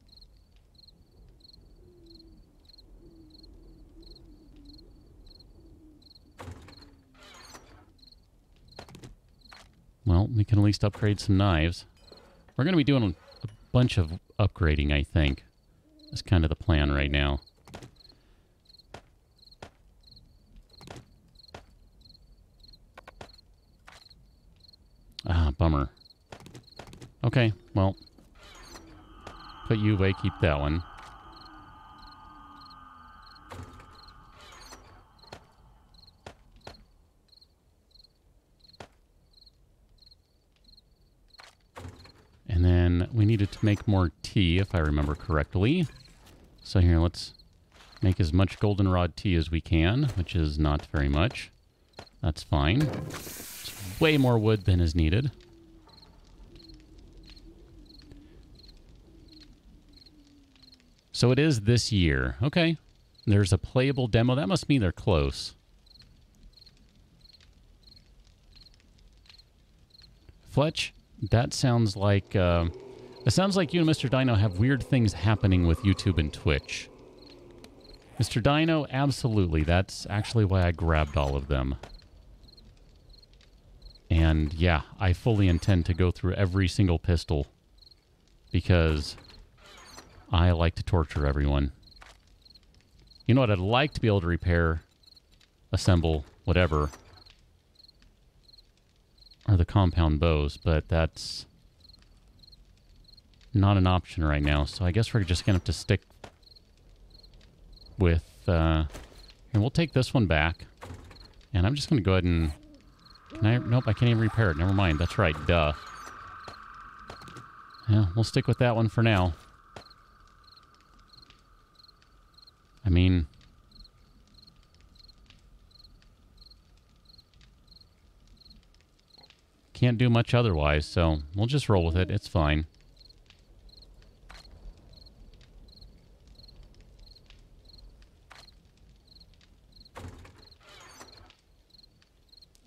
Well, we can at least upgrade some knives. We're going to be doing a bunch of upgrading, I think. That's kind of the plan right now. Ah, bummer. Okay, well. Put you away, keep that one. And then we needed to make more tea, if I remember correctly. So here, let's make as much goldenrod tea as we can, which is not very much. That's fine. It's way more wood than is needed. So it is this year. Okay. There's a playable demo. That must mean they're close. Fletch, that sounds like... it sounds like you and Mr. Dino have weird things happening with YouTube and Twitch. Mr. Dino, absolutely. That's actually why I grabbed all of them. And yeah, I fully intend to go through every single pistol. Because... I like to torture everyone. You know what? I'd like to be able to repair, assemble, whatever, are the compound bows, but that's not an option right now. So I guess we're just going to have to stick with... and we'll take this one back. And I'm just going to go ahead and... Can I? Nope, I can't even repair it. Never mind. That's right. Duh. Yeah, we'll stick with that one for now. I mean, can't do much otherwise, so we'll just roll with it. It's fine.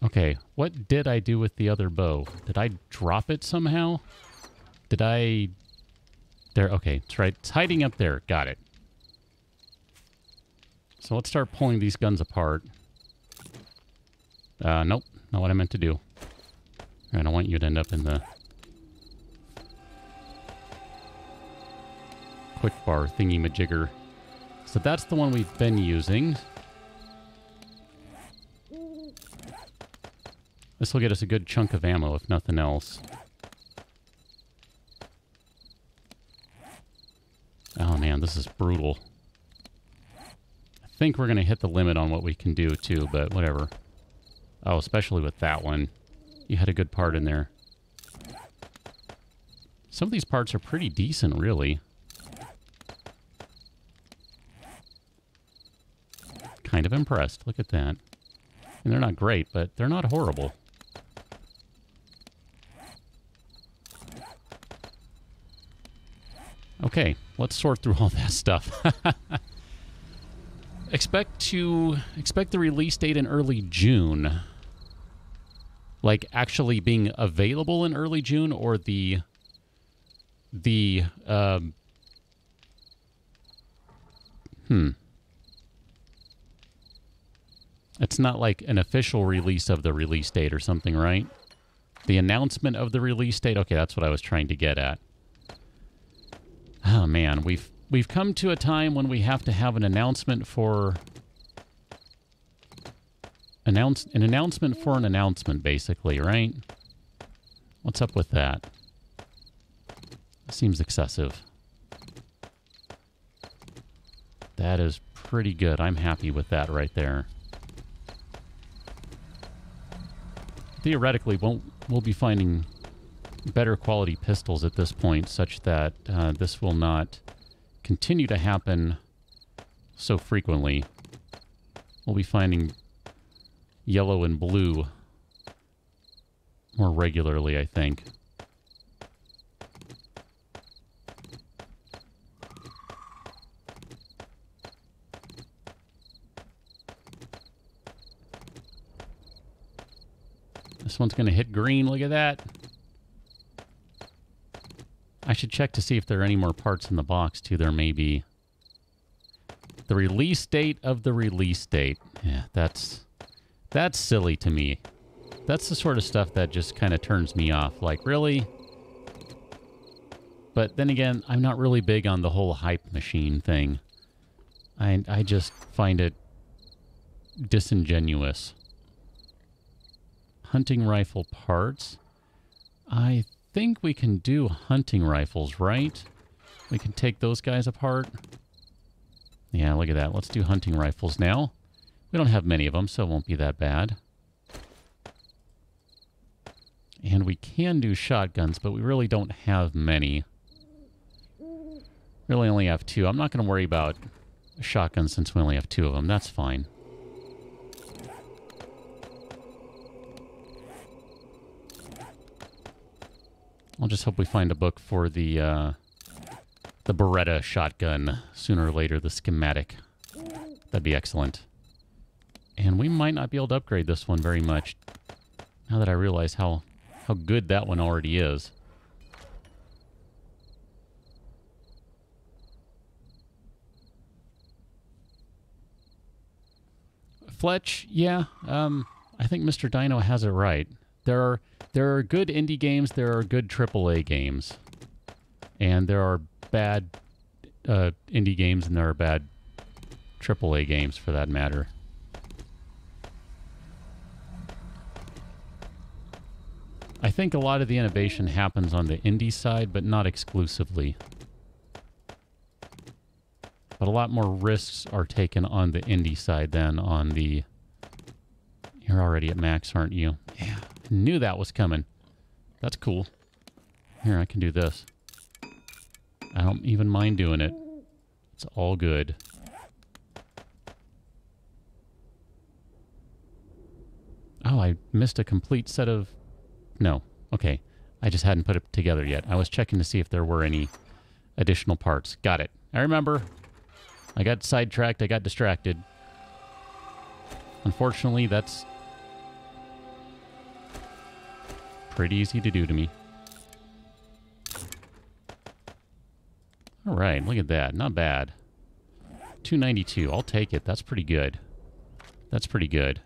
Okay, what did I do with the other bow? Did I drop it somehow? Did I... There, okay, that's right. It's hiding up there. Got it. So let's start pulling these guns apart. Nope, not what I meant to do. I don't want you to end up in the quick bar thingy-majigger. So that's the one we've been using. This will get us a good chunk of ammo, if nothing else. Oh man, this is brutal. I think we're going to hit the limit on what we can do, too, but whatever. Oh, especially with that one. You had a good part in there. Some of these parts are pretty decent, really. Kind of impressed. Look at that. And they're not great, but they're not horrible. Okay, let's sort through all that stuff. Expect the release date in early June. Like actually being available in early June, or the It's not like an official release of the release date or something, right? The announcement of the release date? Okay, that's what I was trying to get at. Oh man, we've come to a time when we have to have an announcement for an announcement for an announcement, basically, right? What's up with that? Seems excessive. That is pretty good. I'm happy with that right there. Theoretically, we'll be finding better quality pistols at this point, such that this will not continue to happen so frequently. We'll be finding yellow and blue more regularly, I think. This one's going to hit green. Look at that. I should check to see if there are any more parts in the box, too. There may be. The release date of the release date. Yeah, that's silly to me. That's the sort of stuff that just kind of turns me off. Like, really? But then again, I'm not really big on the whole hype machine thing. I just find it disingenuous. Hunting rifle parts. I think we can do hunting rifles, right? We can take those guys apart. Yeah, look at that. Let's do hunting rifles now. We don't have many of them, so it won't be that bad. And we can do shotguns, but we really don't have many. Really only have two. I'm not going to worry about shotguns since we only have two of them. That's fine. I'll just hope we find a book for the Beretta shotgun sooner or later, the schematic. That'd be excellent. And we might not be able to upgrade this one very much, now that I realize how good that one already is. Fletch, yeah, I think Mr. Dino has it right. There are good indie games, there are good AAA games. And there are bad indie games, and there are bad AAA games, for that matter. I think a lot of the innovation happens on the indie side, but not exclusively. But a lot more risks are taken on the indie side than on the... You're already at max, aren't you? Yeah, I knew that was coming. That's cool. Here, I can do this. I don't even mind doing it. It's all good. Oh, I missed a complete set of... No. Okay. I just hadn't put it together yet. I was checking to see if there were any additional parts. Got it. I remember. I got sidetracked. I got distracted. Unfortunately, that's pretty easy to do to me. All right. Look at that. Not bad. 292. I'll take it. That's pretty good. That's pretty good.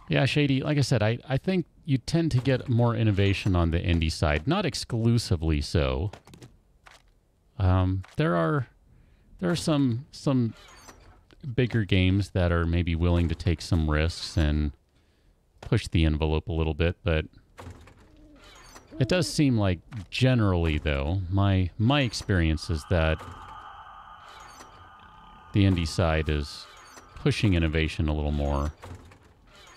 Yeah, Shady, like I said, I think you tend to get more innovation on the indie side. Not exclusively so. There are some bigger games that are maybe willing to take some risks and push the envelope a little bit, but it does seem like generally, though, my experience is that the indie side is pushing innovation a little more.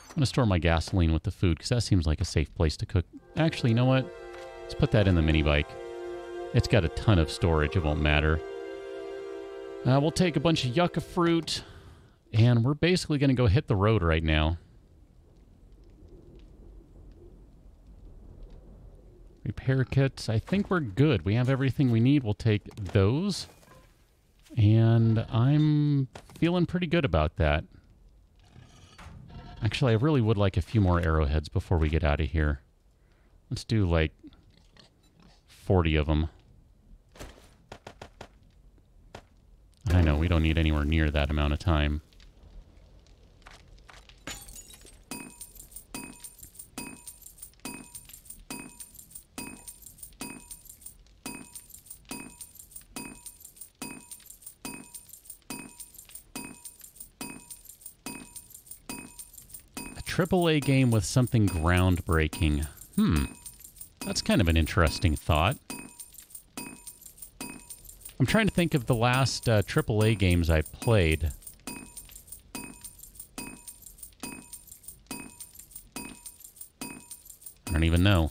I'm going to store my gasoline with the food because that seems like a safe place to cook. Actually, you know what? Let's put that in the minibike. It's got a ton of storage. It won't matter. We'll take a bunch of yucca fruit, and we're basically going to go hit the road right now. Repair kits. I think we're good. We have everything we need. We'll take those. And I'm feeling pretty good about that. Actually, I really would like a few more arrowheads before we get out of here. Let's do like 40 of them. I know, we don't need anywhere near that amount of time. AAA game with something groundbreaking. That's kind of an interesting thought. I'm trying to think of the last AAA games I played. I don't even know.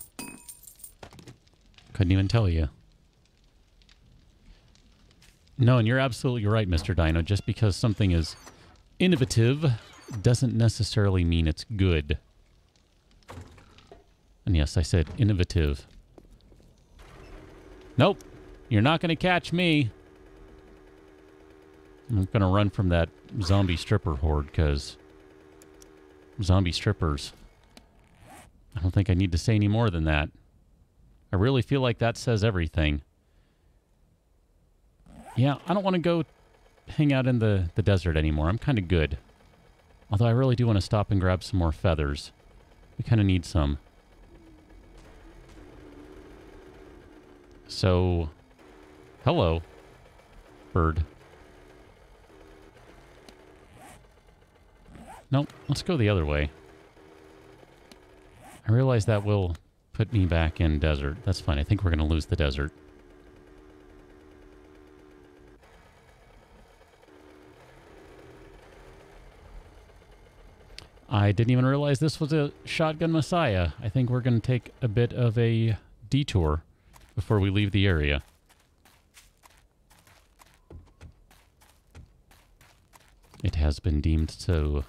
Couldn't even tell you. No, and you're absolutely right, Mr. Dino. Just because something is innovative doesn't necessarily mean it's good. And yes, I said innovative. Nope. You're not going to catch me. I'm going to run from that zombie stripper horde because zombie strippers. I don't think I need to say any more than that. I really feel like that says everything. Yeah, I don't want to go hang out in the desert anymore. I'm kind of good. Although I really do want to stop and grab some more feathers. We kind of need some. So, hello, bird. Nope, let's go the other way. I realize that will put me back in desert. That's fine. I think we're going to lose the desert. I didn't even realize this was a shotgun messiah. I think we're going to take a bit of a detour before we leave the area. It has been deemed so.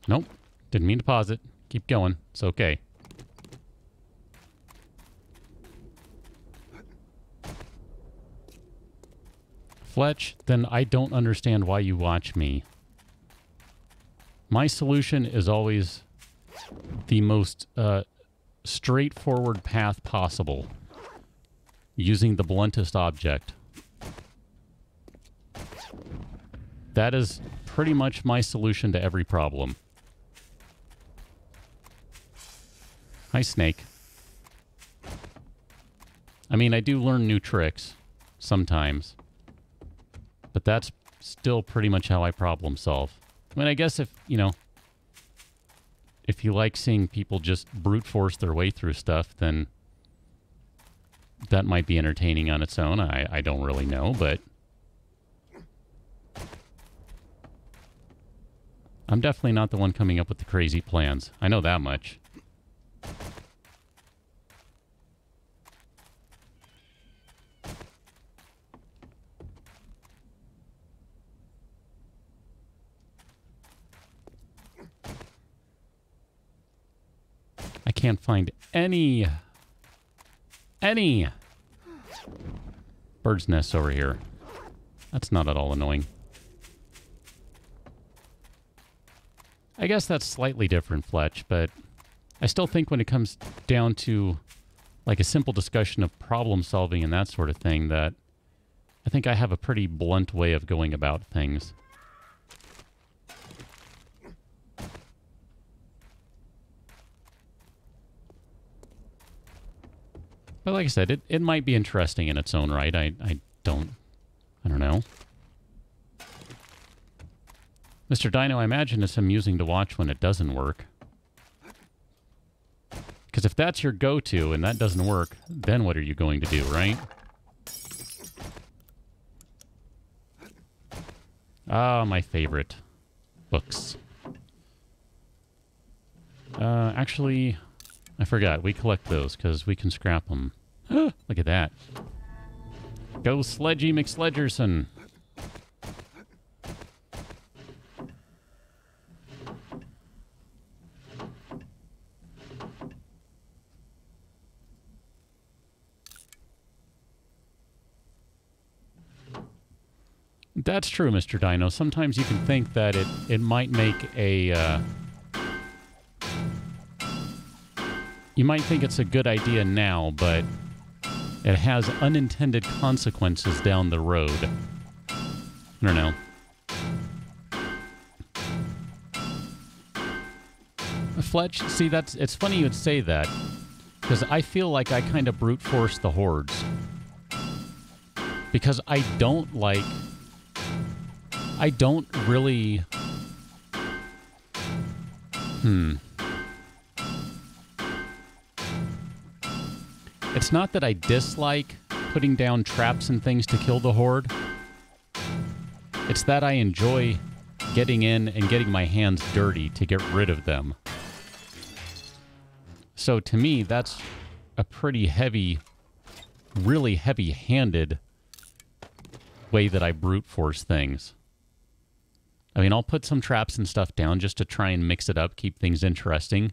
Nope. Didn't mean to pause it. Keep going. It's okay. Fletch, then I don't understand why you watch me. My solution is always the most straightforward path possible. Using the bluntest object. That is pretty much my solution to every problem. Hi, Snake. I mean, I do learn new tricks sometimes, but that's still pretty much how I problem solve. I mean, I guess if, you know, if you like seeing people just brute force their way through stuff, then that might be entertaining on its own. I don't really know, but I'm definitely not the one coming up with the crazy plans. I know that much. I can't find any bird's nests over here. That's not at all annoying. I guess that's slightly different, Fletch, but I still think when it comes down to like a simple discussion of problem solving and that sort of thing, that I think I have a pretty blunt way of going about things. But like I said, it might be interesting in its own right. I don't know. Mr. Dino, I imagine it's amusing to watch when it doesn't work. Because if that's your go-to and that doesn't work, then what are you going to do, right? Ah, my favorite books. Actually, I forgot. We collect those because we can scrap them. Look at that. Go Sledgy McSledgerson. That's true, Mr. Dino. Sometimes you can think that it might make a... you might think it's a good idea now, but it has unintended consequences down the road. I don't know. Fletch, see, it's funny you would say that, because I feel like I kind of brute force the hordes. Because I don't really... It's not that I dislike putting down traps and things to kill the horde. It's that I enjoy getting in and getting my hands dirty to get rid of them. So to me, that's a pretty heavy, really heavy-handed way that I brute force things. I mean, I'll put some traps and stuff down just to try and mix it up, keep things interesting.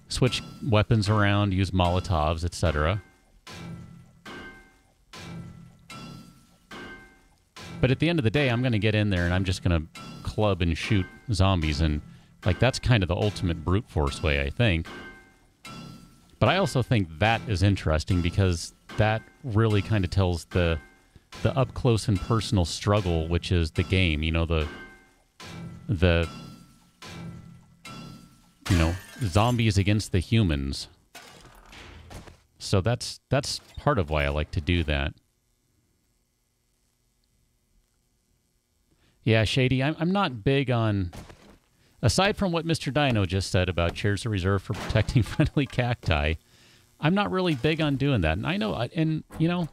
Switch weapons around, use Molotovs, etc. But at the end of the day, I'm going to get in there and I'm just going to club and shoot zombies. And, like, that's kind of the ultimate brute force way, I think. But I also think that is interesting because that really kind of tells the up close and personal struggle, which is the game. You know, the zombies against the humans. So that's part of why I like to do that. Yeah, Shady, I'm not big on... Aside from what Mr. Dino just said about chairs are reserved for protecting friendly cacti, I'm not really big on doing that. And I know, and, you know,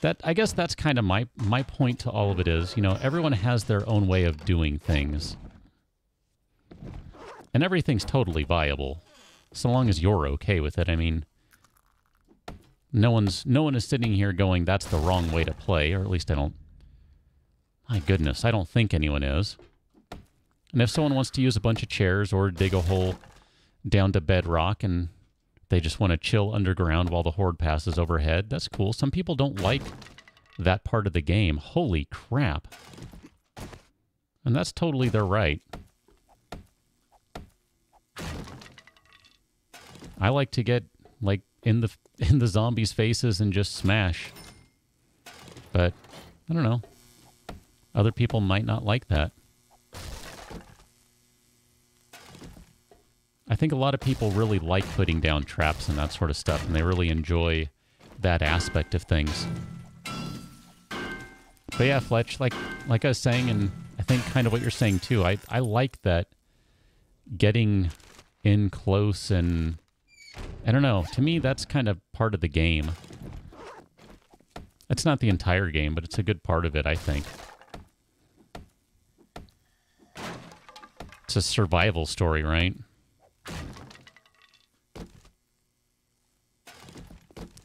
that I guess that's kind of my point to all of it is, you know, everyone has their own way of doing things. And everything's totally viable, so long as you're okay with it. I mean, no one is sitting here going, that's the wrong way to play, or at least I don't... My goodness, I don't think anyone is. And if someone wants to use a bunch of chairs or dig a hole down to bedrock and they just want to chill underground while the horde passes overhead, that's cool. Some people don't like that part of the game. Holy crap. And that's totally their right. I like to get, like, in the zombies' faces and just smash. But, I don't know. Other people might not like that. I think a lot of people really like putting down traps and that sort of stuff, and they really enjoy that aspect of things. But yeah, Fletch, like I was saying, and I think kind of what you're saying too, I like that getting in close and... I don't know. To me, that's kind of part of the game. It's not the entire game, but it's a good part of it, I think. It's a survival story, right?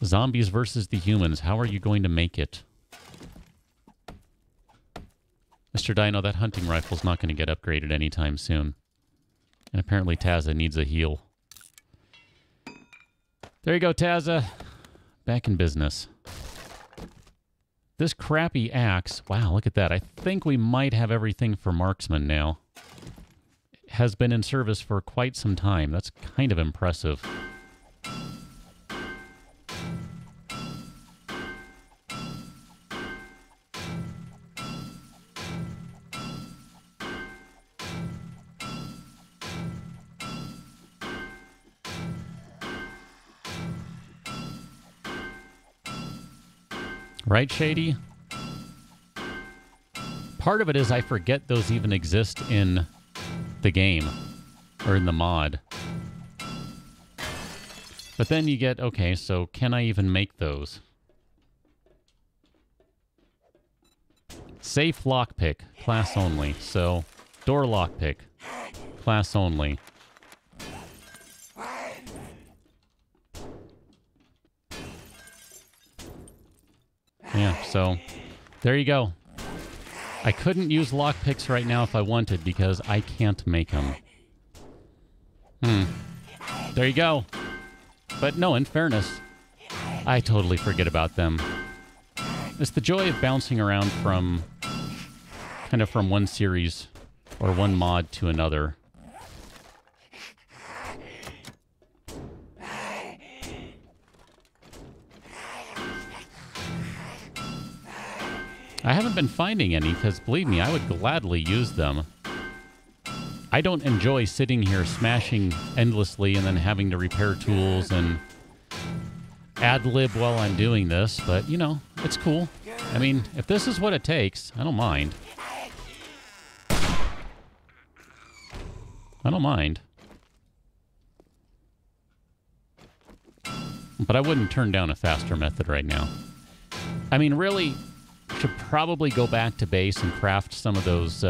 Zombies versus the humans. How are you going to make it? Mr. Dino, that hunting rifle's not going to get upgraded anytime soon. And apparently Tazza needs a heal. There you go, Tazza. Back in business. This crappy axe... Wow, look at that. I think we might have everything for marksman now. Has been in service for quite some time. That's kind of impressive. Right, Shady? Part of it is I forget those even exist in the game or in the mod. But then you get, okay, so can I even make those? Safe lockpick, class only. So, door lockpick, class only. Yeah, so there you go. I couldn't use lockpicks right now if I wanted because I can't make them. There you go. But no, in fairness, I totally forget about them. It's the joy of bouncing around from kind of from one series or one mod to another. I haven't been finding any because, believe me, I would gladly use them. I don't enjoy sitting here smashing endlessly and then having to repair tools and ad-lib while I'm doing this, but, you know, it's cool. I mean, if this is what it takes, I don't mind. I don't mind. But I wouldn't turn down a faster method right now. I mean, really, should probably go back to base and craft some of those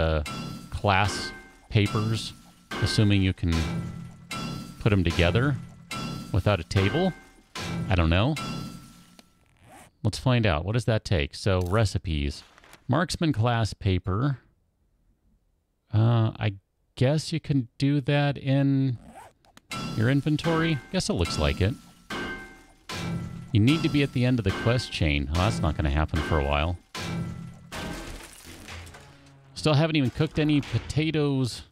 class papers, assuming you can put them together without a table. I don't know. Let's find out. What does that take? So, recipes. Marksman class paper. I guess you can do that in your inventory. Guess it looks like it. You need to be at the end of the quest chain. Oh, that's not going to happen for a while. Still haven't even cooked any potatoes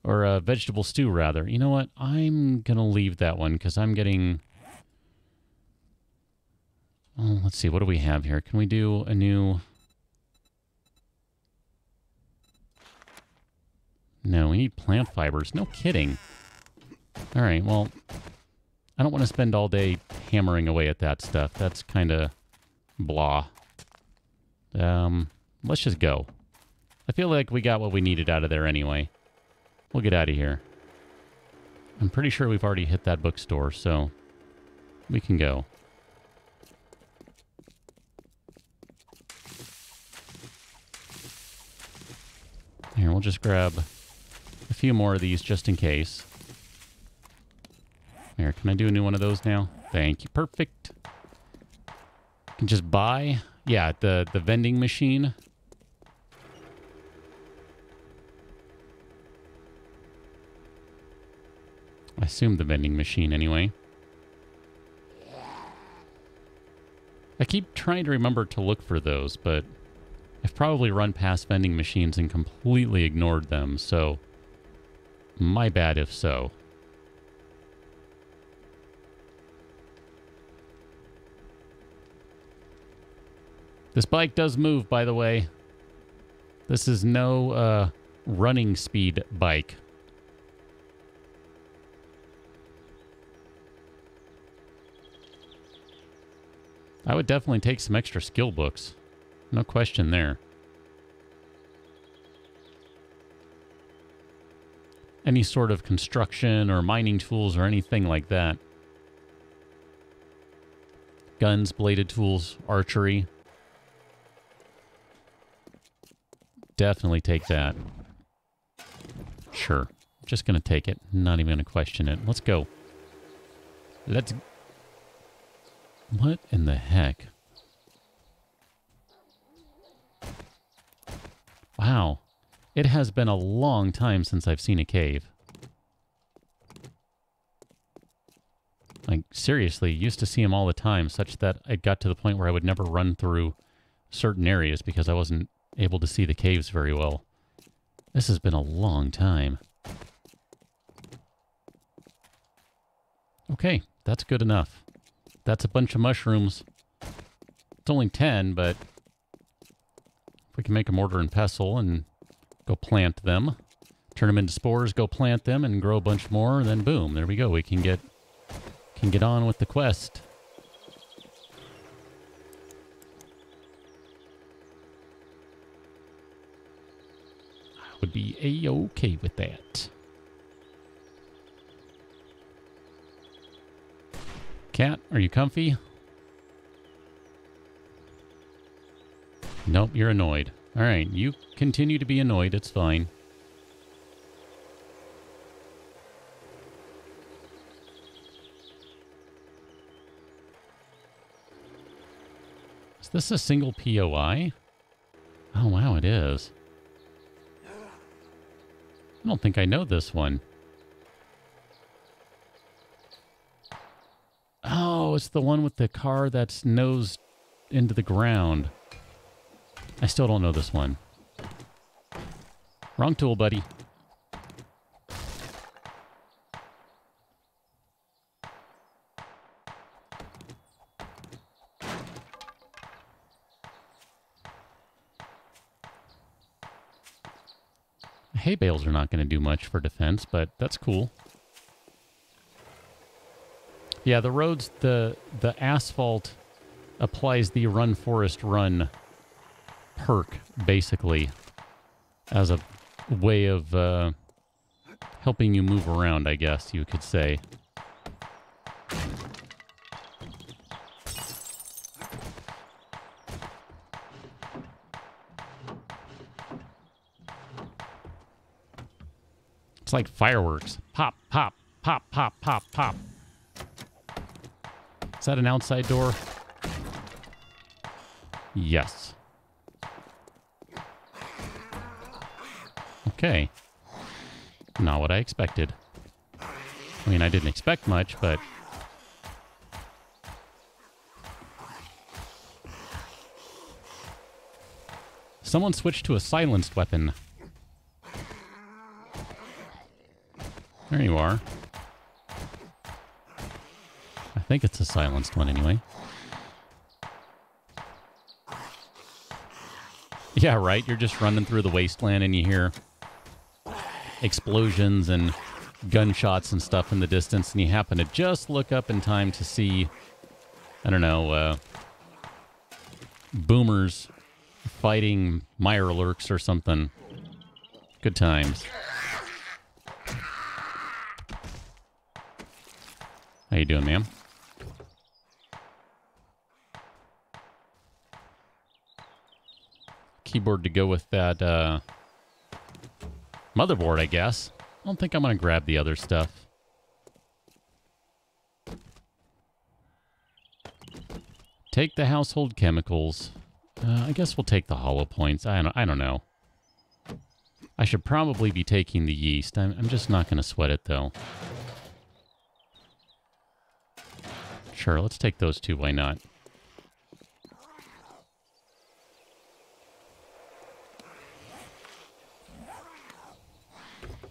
or vegetable stew, rather. You know what? I'm going to leave that one because I'm getting... Oh, let's see. What do we have here? Can we do a new... No, we need plant fibers. No kidding. All right, well, I don't want to spend all day hammering away at that stuff. That's kind of blah. Let's just go. I feel like we got what we needed out of there anyway. We'll get out of here. I'm pretty sure we've already hit that bookstore, so we can go. Here, we'll just grab a few more of these just in case. Here, can I do a new one of those now? Thank you. Perfect. Can just buy. Yeah, the vending machine. I assume the vending machine anyway. I keep trying to remember to look for those, but I've probably run past vending machines and completely ignored them, so my bad if so. This bike does move, by the way. This is no running speed bike. I would definitely take some extra skill books. No question there. Any sort of construction or mining tools or anything like that. Guns, bladed tools, archery. Definitely take that. Sure. Just going to take it. Not even going to question it. Let's go. Let's... What in the heck? Wow. It has been a long time since I've seen a cave. Like, seriously, used to see them all the time, such that it got to the point where I would never run through certain areas because I wasn't able to see the caves very well. This has been a long time. Okay, that's good enough. That's a bunch of mushrooms. It's only 10, but if we can make a mortar and pestle and go plant them, turn them into spores, go plant them, and grow a bunch more, then boom, there we go. We can get on with the quest. would be a-okay with that. Cat, are you comfy? Nope, you're annoyed. All right, you continue to be annoyed. It's fine. Is this a single POI? Oh, wow, it is. I don't think I know this one. Oh, it's the one with the car that's nosed into the ground. I still don't know this one. Wrong tool, buddy. Hay bales are not going to do much for defense, but that's cool. Yeah, the roads, the asphalt applies the run forest run perk, basically, as a way of helping you move around, I guess you could say. It's like fireworks. Pop, pop, pop, pop, pop, pop. Is that an outside door? Yes. Okay. Not what I expected. I mean, I didn't expect much, but... Someone switched to a silenced weapon. There you are. I think it's a silenced one anyway. Yeah, right. You're just running through the wasteland and you hear explosions and gunshots and stuff in the distance, and you happen to just look up in time to see, I don't know, boomers fighting Mirelurks or something. Good times. How you doing, ma'am? Keyboard to go with that motherboard, I guess. I don't think I'm going to grab the other stuff. Take the household chemicals. I guess we'll take the hollow points. I don't know. I should probably be taking the yeast. I'm just not going to sweat it, though. Sure, let's take those two. Why not?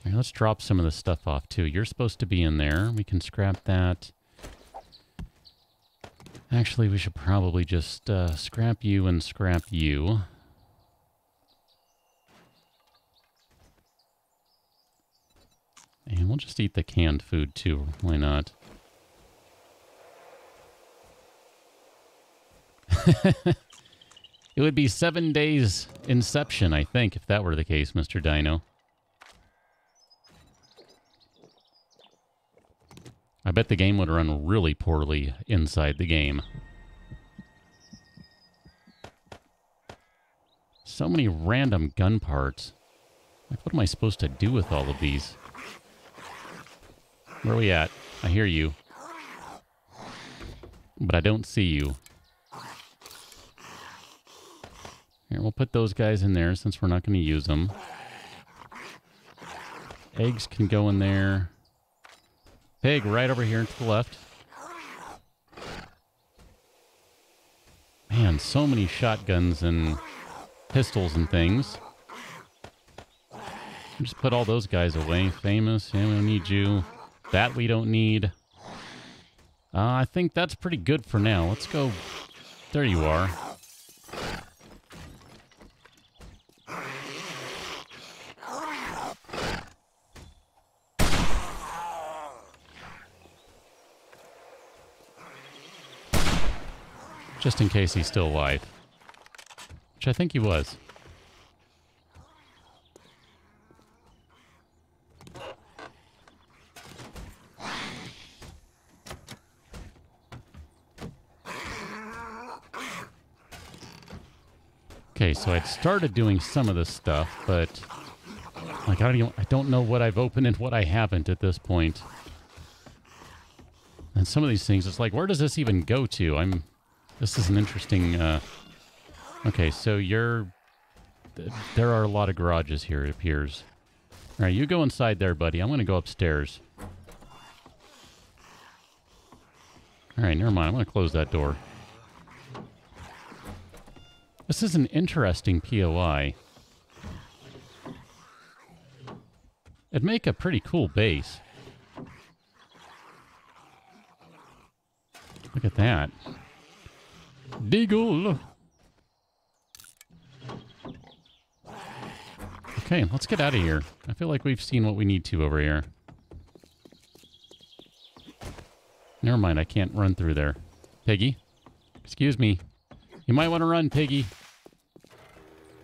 Right, let's drop some of the stuff off, too. You're supposed to be in there. We can scrap that. Actually, we should probably just scrap you and scrap you. And we'll just eat the canned food, too. Why not? It would be 7 days Inception, I think, if that were the case, Mr. Dino. I bet the game would run really poorly inside the game. So many random gun parts. Like, what am I supposed to do with all of these? Where are we at? I hear you. But I don't see you. Here, we'll put those guys in there since we're not going to use them. Eggs can go in there. Pig, right over here to the left. Man, so many shotguns and pistols and things. Just put all those guys away. Famous, yeah, we don't need you. That we don't need. I think that's pretty good for now. Let's go. There you are. Just in case he's still alive. Which I think he was. Okay, so I'd started doing some of this stuff, but like I don't know what I've opened and what I haven't at this point. And some of these things, it's like, where does this even go to? This is an interesting. Okay, so there are a lot of garages here, it appears. All right, you go inside there, buddy. I'm going to go upstairs. All right, never mind. I'm going to close that door. This is an interesting POI. It'd make a pretty cool base. Look at that. Deagle! Okay, let's get out of here. I feel like we've seen what we need to over here. Never mind, I can't run through there. Piggy? Excuse me. You might want to run, Piggy.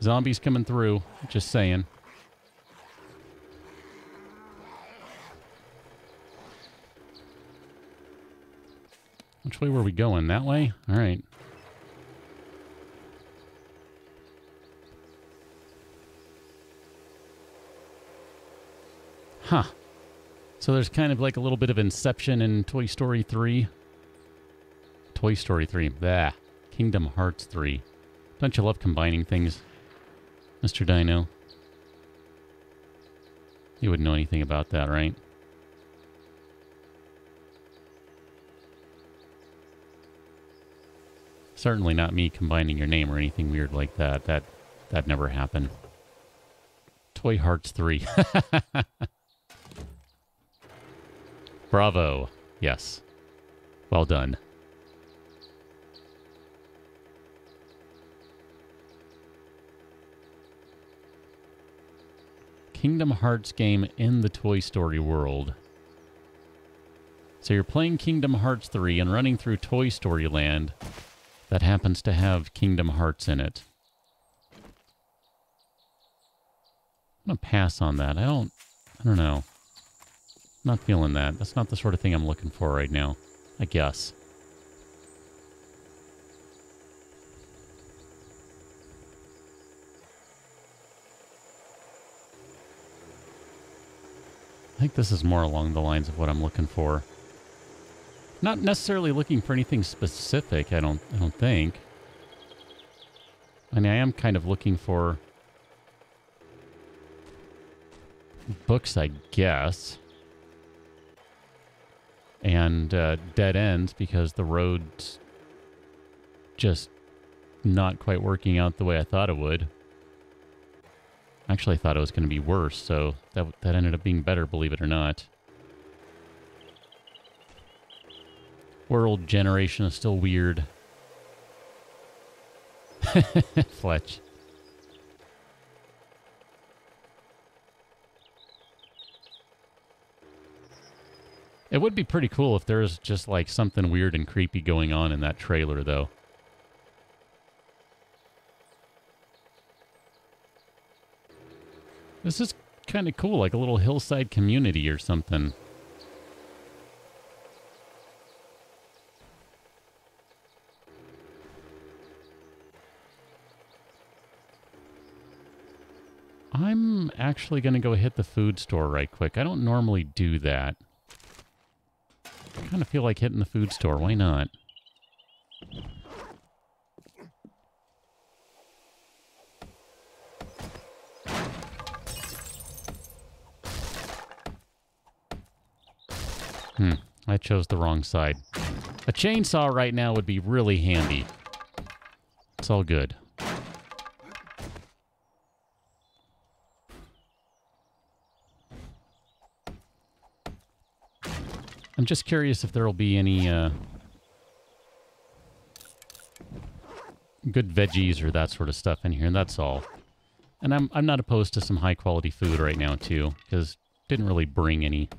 Zombies coming through. Just saying. Which way were we going? That way? All right. Huh. So there's kind of like a little bit of Inception in Toy Story 3. Toy Story 3. Bah. Kingdom Hearts 3. Don't you love combining things, Mr. Dino? You wouldn't know anything about that, right? Certainly not me combining your name or anything weird like that. That never happened. Toy Hearts 3. Bravo. Yes. Well done. Kingdom Hearts game in the Toy Story world. So you're playing Kingdom Hearts 3 and running through Toy Story Land that happens to have Kingdom Hearts in it. I'm going to pass on that. I don't know. Not feeling that. That's not the sort of thing I'm looking for right now, I guess. I think this is more along the lines of what I'm looking for. Not necessarily looking for anything specific, I don't think. I mean, I am kind of looking for books, I guess. And dead ends because the road's just not quite working out the way I thought it would. Actually, I thought it was going to be worse, so that ended up being better, believe it or not. World generation is still weird. Fletch. It would be pretty cool if there was just like something weird and creepy going on in that trailer, though. This is kind of cool, like a little hillside community or something. I'm actually going to go hit the food store right quick. I don't normally do that. I kind of feel like hitting the food store. Why not? I chose the wrong side. A chainsaw right now would be really handy. It's all good. I'm just curious if there will be any good veggies or that sort of stuff in here, and that's all. And I'm not opposed to some high quality food right now too, because didn't really bring any.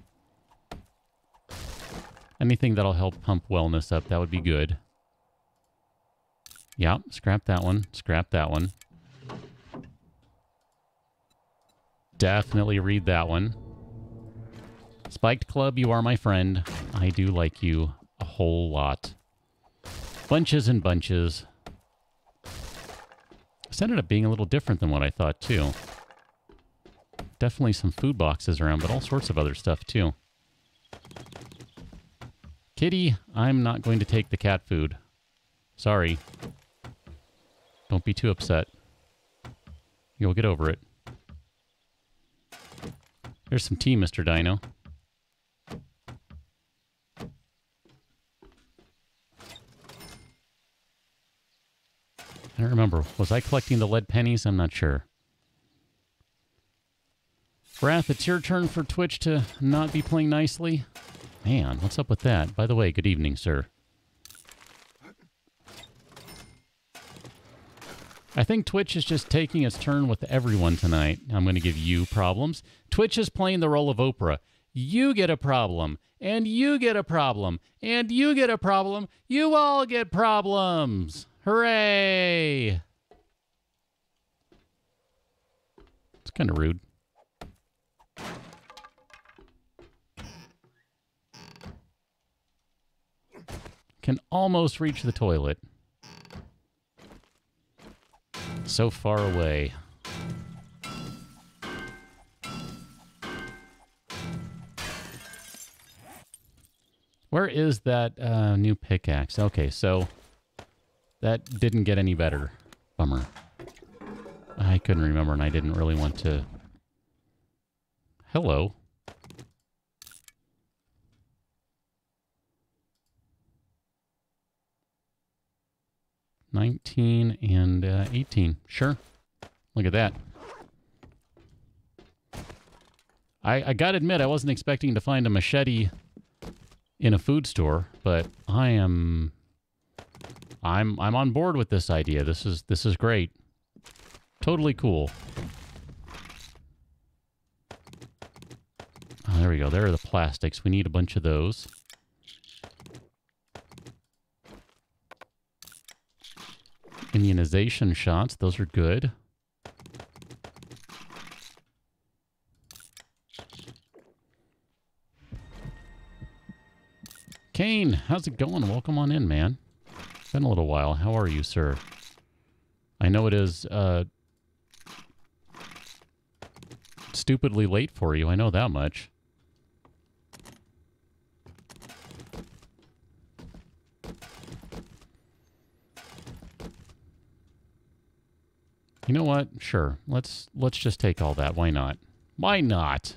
Anything that'll help pump wellness up, that would be good. Yeah, scrap that one. Scrap that one. Definitely read that one. Spiked Club, you are my friend. I do like you a whole lot. Bunches and bunches. This ended up being a little different than what I thought, too. Definitely some food boxes around, but all sorts of other stuff, too. Kitty, I'm not going to take the cat food. Sorry. Don't be too upset. You'll get over it. There's some tea, Mr. Dino. I don't remember. Was I collecting the lead pennies? I'm not sure. Wrath, it's your turn for Twitch to not be playing nicely. Man, what's up with that? By the way, good evening, sir. I think Twitch is just taking its turn with everyone tonight. I'm going to give you problems. Twitch is playing the role of Oprah. You get a problem, and you get a problem, and you get a problem. You all get problems. Hooray! It's kind of rude. Can almost reach the toilet. So far away. Where is that new pickaxe? Okay, so that didn't get any better. Bummer. I couldn't remember, and I didn't really want to... Hello. $19 and $18. Sure. Look at that. I gotta admit, I wasn't expecting to find a machete in a food store, but I'm on board with this idea. This is great. Totally cool. Oh, there we go. There are the plastics. We need a bunch of those. Immunization shots. Those are good. Kane, how's it going? Welcome on in, man. Been a little while. How are you, sir? I know it is stupidly late for you. I know that much. You know what? Sure. Let's just take all that. Why not? Why not?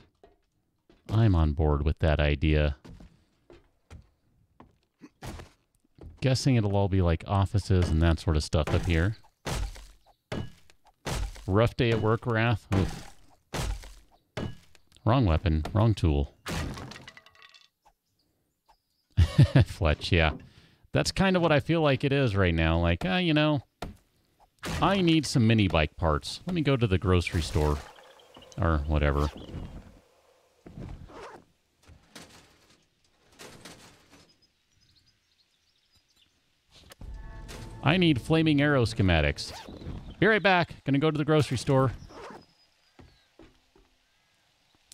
I'm on board with that idea. Guessing it'll all be like offices and that sort of stuff up here. Rough day at work, Wrath. Oof. Wrong weapon. Wrong tool. Fletch, yeah. That's kind of what I feel like it is right now. Like, you know, I need some mini bike parts. Let me go to the grocery store. Or whatever. I need flaming arrow schematics. Be right back. Gonna go to the grocery store.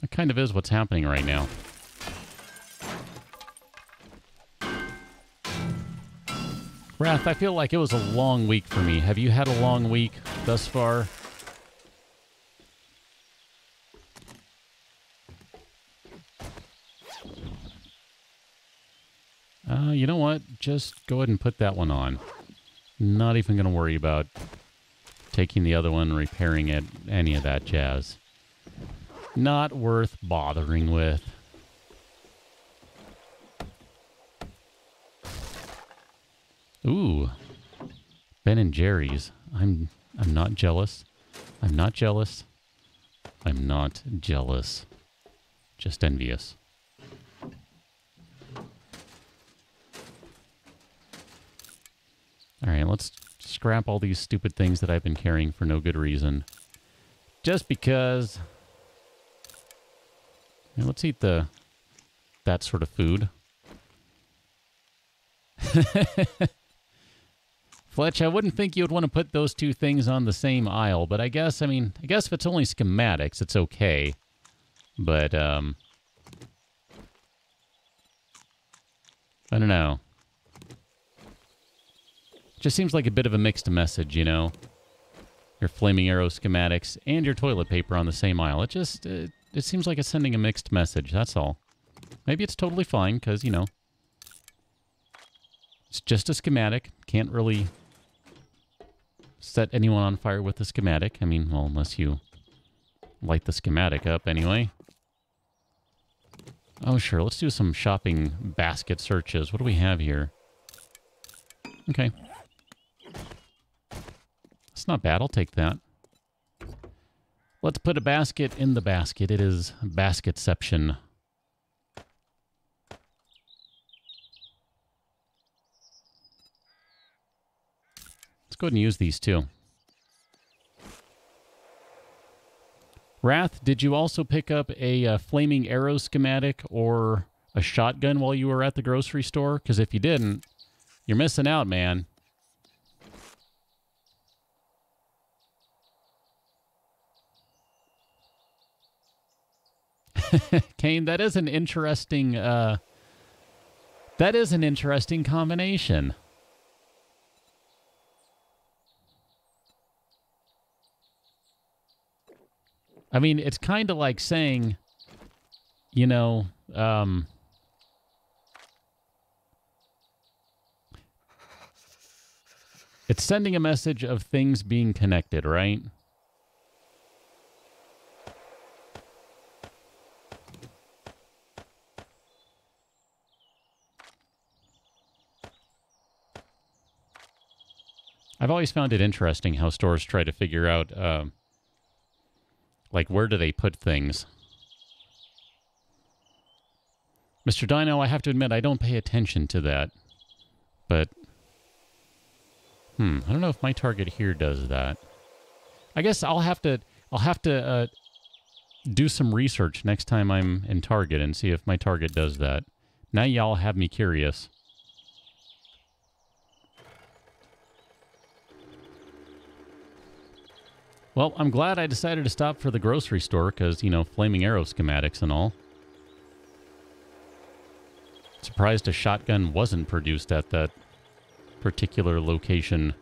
That kind of is what's happening right now. Wrath, I feel like it was a long week for me. Have you had a long week thus far? You know what? Just go ahead and put that one on. Not even going to worry about taking the other one, repairing it, any of that jazz. Not worth bothering with. Ooh. Ben and Jerry's. I'm not jealous. I'm not jealous. I'm not jealous. Just envious. All right, let's scrap all these stupid things that I've been carrying for no good reason. Just because. Now, let's eat that sort of food. Fletch, I wouldn't think you would want to put those two things on the same aisle, but I guess if it's only schematics, it's okay. But, I don't know. Just seems like a bit of a mixed message, you know? your flaming arrow schematics, and your toilet paper on the same aisle. It just, it seems like it's sending a mixed message, that's all. Maybe it's totally fine, because, you know, it's just a schematic. Can't really set anyone on fire with the schematic. I mean, well, unless you light the schematic up anyway. Oh, sure. Let's do some shopping basket searches. What do we have here? Okay. It's not bad. I'll take that. Let's put a basket in the basket. It is basketception. Let's go ahead and use these too. Wrath, did you also pick up a flaming arrow schematic or a shotgun while you were at the grocery store? Because if you didn't, you're missing out, man. Kane, that is an interesting combination. I mean, it's kind of like saying, you know, it's sending a message of things being connected, right? I've always found it interesting how stores try to figure out, like, where do they put things? Mr. Dino, I have to admit, I don't pay attention to that. But, I don't know if my target here does that. I guess I'll have to do some research next time I'm in Target and see if my target does that. Now y'all have me curious. Well, I'm glad I decided to stop for the grocery store because, you know, flaming arrow schematics and all. Surprised a shotgun wasn't produced at that particular location.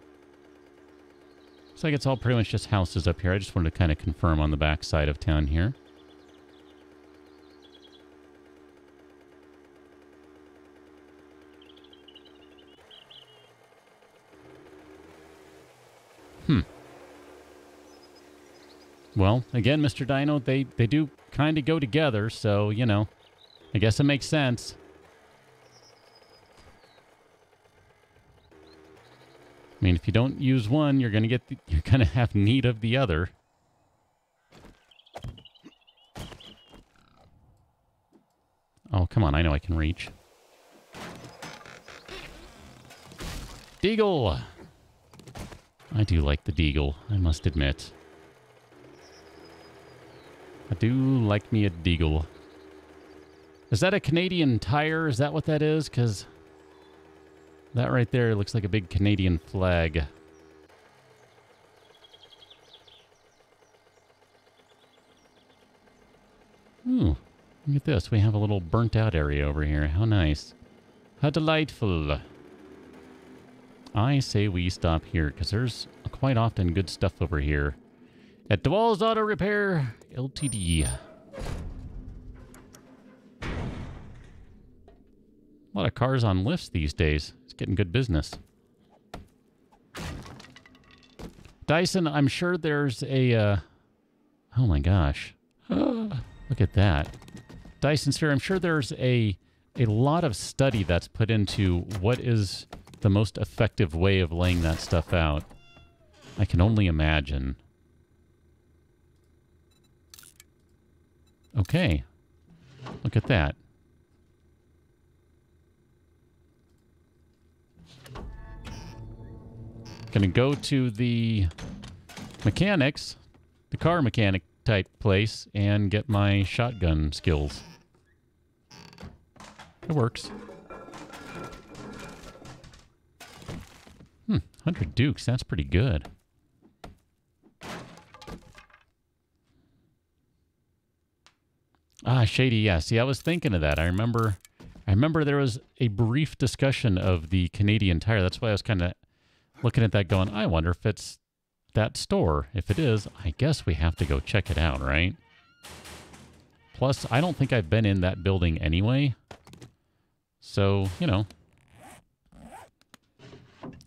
Looks like it's all pretty much just houses up here. I just wanted to kind of confirm on the back side of town here. Well, again, Mr. Dino, they do kind of go together, so, you know, I guess it makes sense. I mean, if you don't use one, you're gonna have need of the other. Oh, come on, I know I can reach. Deagle! I do like the Deagle, I must admit. I do like me a Deagle. Is that a Canadian Tire? Is that what that is? Because that right there looks like a big Canadian flag. Ooh, look at this. We have a little burnt out area over here. How nice. How delightful. I say we stop here because there's quite often good stuff over here. At DeWall's Auto Repair, Ltd. A lot of cars on lifts these days. It's getting good business. Dyson, I'm sure there's a... oh my gosh. Look at that. Dyson Sphere, I'm sure there's a lot of study that's put into what is the most effective way of laying that stuff out. I can only imagine. Okay. Look at that. Gonna go to the mechanics, the car mechanic type place, and get my shotgun skills. It works. 100 Dukes, that's pretty good. Ah, Shady, yeah. See, I was thinking of that. I remember there was a brief discussion of the Canadian Tire. That's why I was kind of looking at that going, I wonder if it's that store? If it is, I guess we have to go check it out, right? Plus, I don't think I've been in that building anyway. So, you know,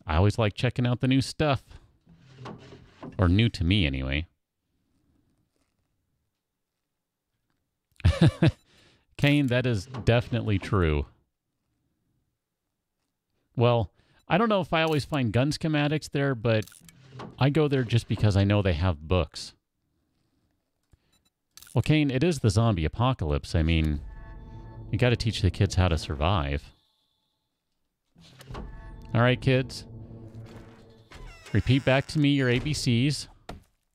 I always like checking out the new stuff. Or new to me, anyway. Kane, that is definitely true. Well, I don't know if I always find gun schematics there, but I go there just because I know they have books. Well, Kane, it is the zombie apocalypse. I mean, you got to teach the kids how to survive. All right, kids. Repeat back to me your ABCs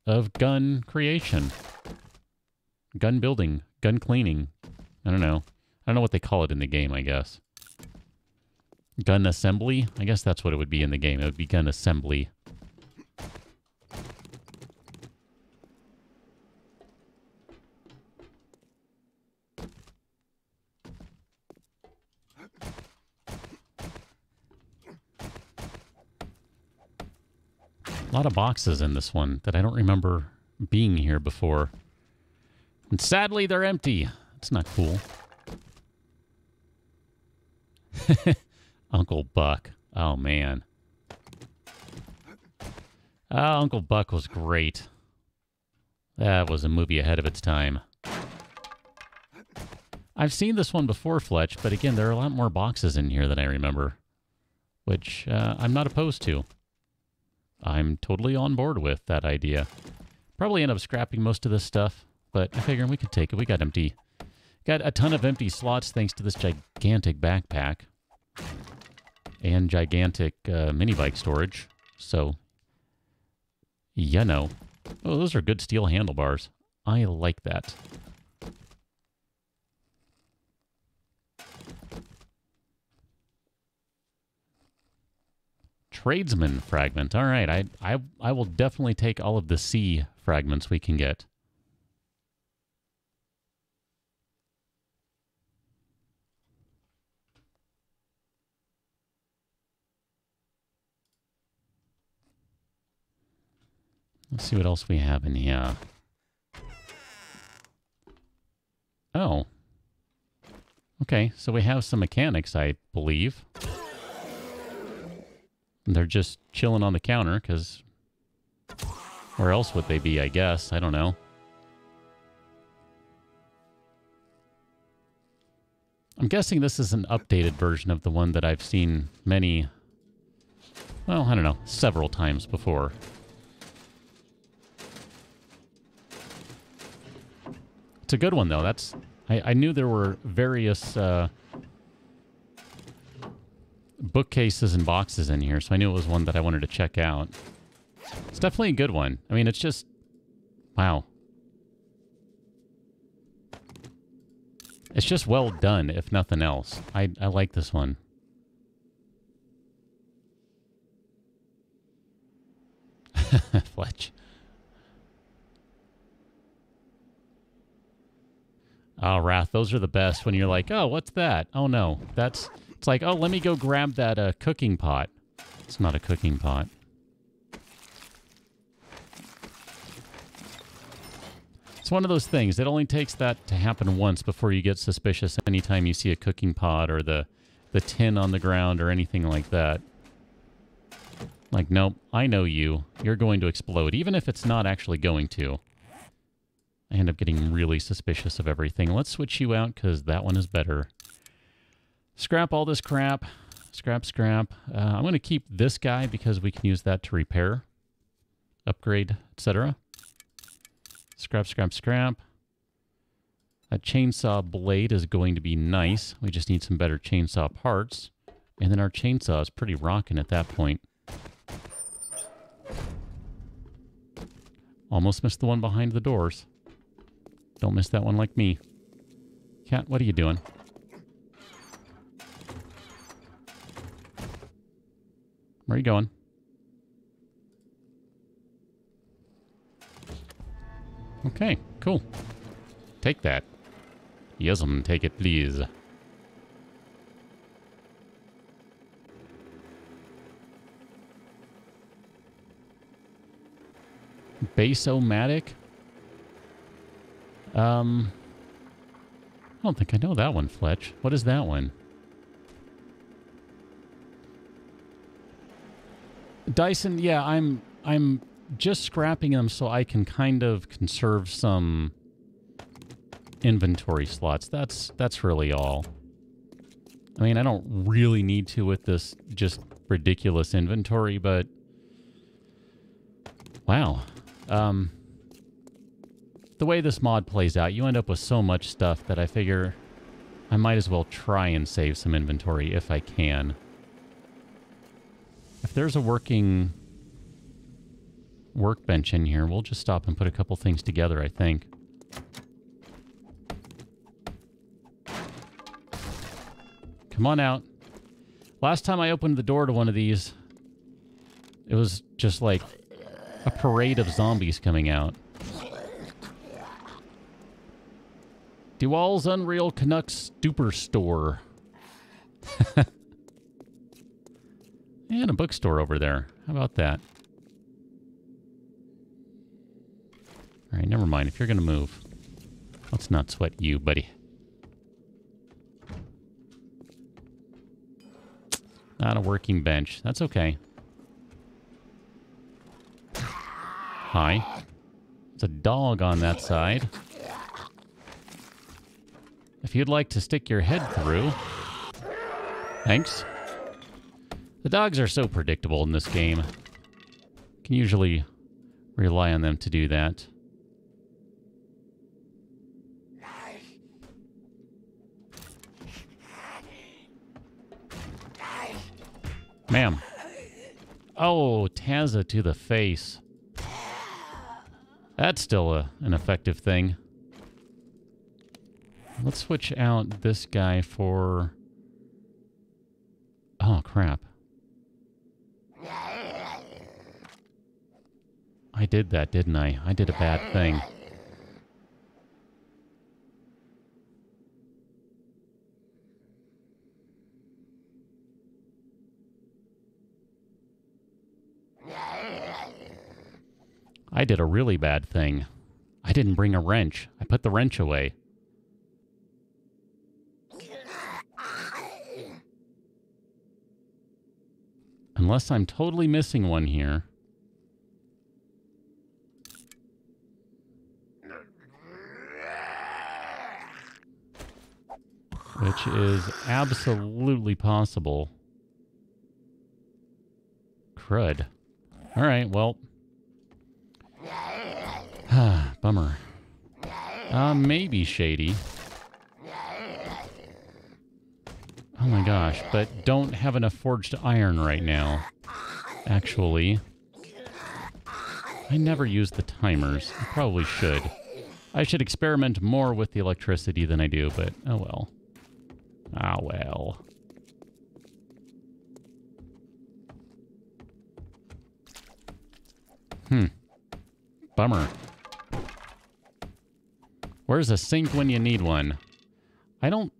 of gun creation. Gun building. Gun cleaning. I don't know. I don't know what they call it in the game, I guess. Gun assembly? I guess that's what it would be in the game. It would be gun assembly. A lot of boxes in this one that I don't remember being here before. And sadly, they're empty. It's not cool. Uncle Buck. Oh, man. Uncle Buck was great. That was a movie ahead of its time. I've seen this one before, Fletch, but again, there are a lot more boxes in here than I remember, which I'm not opposed to. I'm totally on board with that idea. Probably end up scrapping most of this stuff, but I figured we could take it. We got a ton of empty slots thanks to this gigantic backpack and gigantic minibike storage. So, you know. Oh, those are good steel handlebars. I like that. Tradesman fragment. All right, I will definitely take all of the C fragments we can get. Let's see what else we have in here. Oh. Okay, so we have some mechanics, I believe. They're just chilling on the counter, because where else would they be, I guess? I don't know. I'm guessing this is an updated version of the one that I've seen many, well, I don't know, several times before. It's a good one, though. I knew there were various bookcases and boxes in here, so I knew it was one that I wanted to check out. It's definitely a good one. I mean, it's just... wow. It's just well done, if nothing else. I like this one. Fletch. Oh, Wrath, those are the best when you're like, oh, what's that? Oh, no. It's like, oh, let me go grab that cooking pot. It's not a cooking pot. It's one of those things. It only takes that to happen once before you get suspicious anytime you see a cooking pot or the tin on the ground or anything like that. Like, nope, I know you. You're going to explode, even if it's not actually going to. I end up getting really suspicious of everything. Let's switch you out, because that one is better. Scrap all this crap. Scrap, scrap. I'm going to keep this guy, because we can use that to repair, upgrade, etc. Scrap, scrap, scrap. That chainsaw blade is going to be nice. We just need some better chainsaw parts. And then our chainsaw is pretty rocking at that point. Almost missed the one behind the doors. Don't miss that one like me. Cat, what are you doing? Where are you going? Okay, cool. Take that. Yes'm, take it, please. Base-o-matic? I don't think I know that one, Fletch. What is that one? Dyson, yeah, I'm just scrapping them so I can kind of conserve some inventory slots. That's really all. I mean, I don't really need to with this just ridiculous inventory, but wow. The way this mod plays out, you end up with so much stuff that I figure I might as well try and save some inventory if I can. If there's a working workbench in here, we'll just stop and put a couple things together, I think. Come on out. Last time I opened the door to one of these, it was just like a parade of zombies coming out. Dewall's Unreal Canucks Superstore. And a bookstore over there. How about that? Alright, never mind. If you're going to move, let's not sweat you, buddy. Not a working bench. That's okay. Hi. There's a dog on that side. If you'd like to stick your head through. Thanks. The dogs are so predictable in this game. You can usually rely on them to do that. Ma'am. Oh, Tazza to the face. That's still an effective thing. Let's switch out this guy for... Oh, crap. I did that, didn't I? I did a bad thing. I did a really bad thing. I didn't bring a wrench. I put the wrench away. Unless I'm totally missing one here. Which is absolutely possible. Crud. Alright, well. Bummer. Maybe shady. Oh my gosh, but don't have enough forged iron right now. Actually. I never use the timers. I probably should. I should experiment more with the electricity than I do, but oh well. Ah well. Bummer. Where's a sink when you need one? I don't...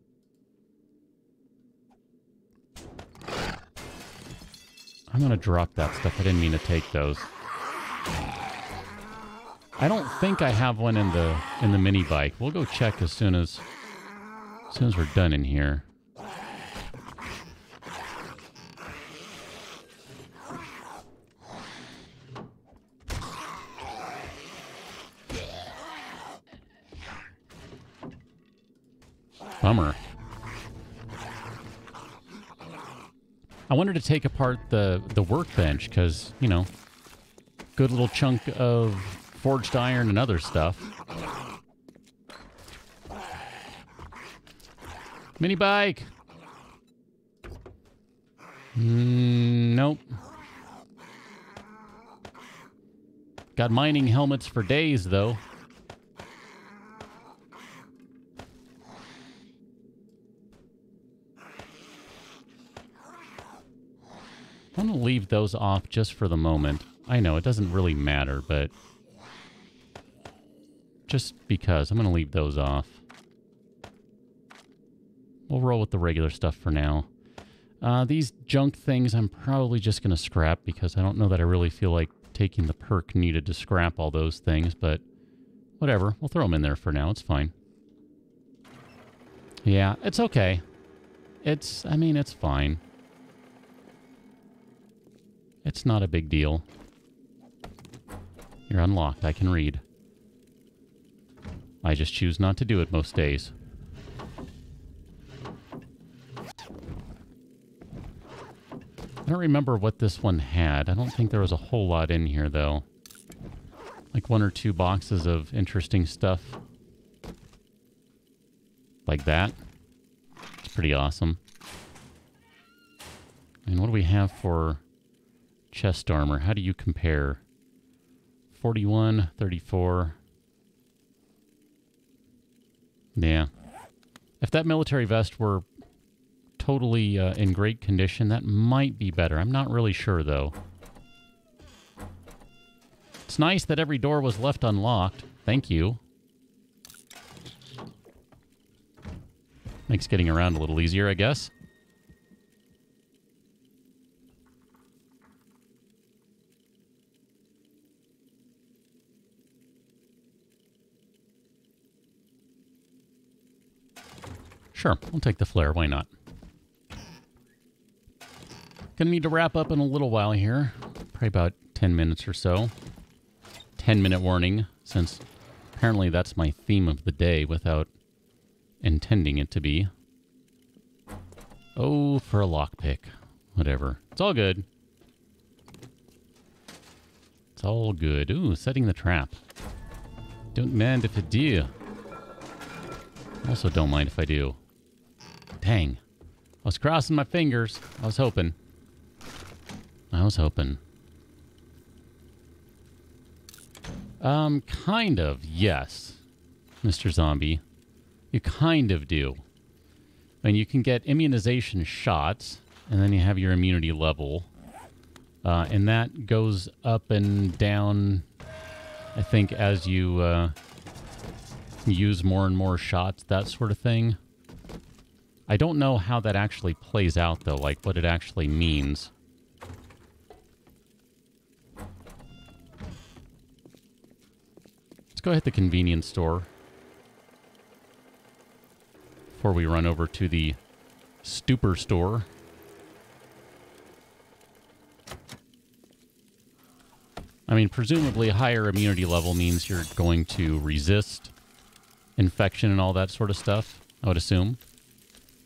I'm gonna drop that stuff. I didn't mean to take those. I don't think I have one in the mini bike. We'll go check as soon as we're done in here. Bummer. I wanted to take apart the workbench because, you know, good little chunk of forged iron and other stuff. Mini bike. Nope. Got mining helmets for days, though. I'm going to leave those off just for the moment. I know, it doesn't really matter, but just because. I'm going to leave those off. We'll roll with the regular stuff for now. These junk things I'm probably just going to scrap because I don't know that I really feel like taking the perk needed to scrap all those things, but whatever. We'll throw them in there for now. It's fine. Yeah, it's okay. I mean, it's fine. It's not a big deal. You're unlocked. I can read. I just choose not to do it most days. I don't remember what this one had. I don't think there was a whole lot in here, though. Like 1 or 2 boxes of interesting stuff. Like that. It's pretty awesome. And what do we have for chest armor? How do you compare? 41, 34. Yeah. If that military vest were totally in great condition, that might be better. I'm not really sure, though. It's nice that every door was left unlocked. Thank you. Makes getting around a little easier, I guess. Sure, I'll take the flare. Why not? Gonna need to wrap up in a little while here. Probably about 10 minutes or so. 10-minute warning, since apparently that's my theme of the day without intending it to be. Oh, for a lockpick. Whatever. It's all good. It's all good. Ooh, setting the trap. Don't mind if I do. Also don't mind if I do. Dang. I was crossing my fingers. I was hoping. Kind of, yes, Mr. Zombie. You kind of do. And you can get immunization shots, and then you have your immunity level. And that goes up and down, I think, as you use more and more shots, that sort of thing. I don't know how that actually plays out, though, like what it actually means. Let's go hit the convenience store before we run over to the stupor store. I mean, presumably higher immunity level means you're going to resist infection and all that sort of stuff, I would assume.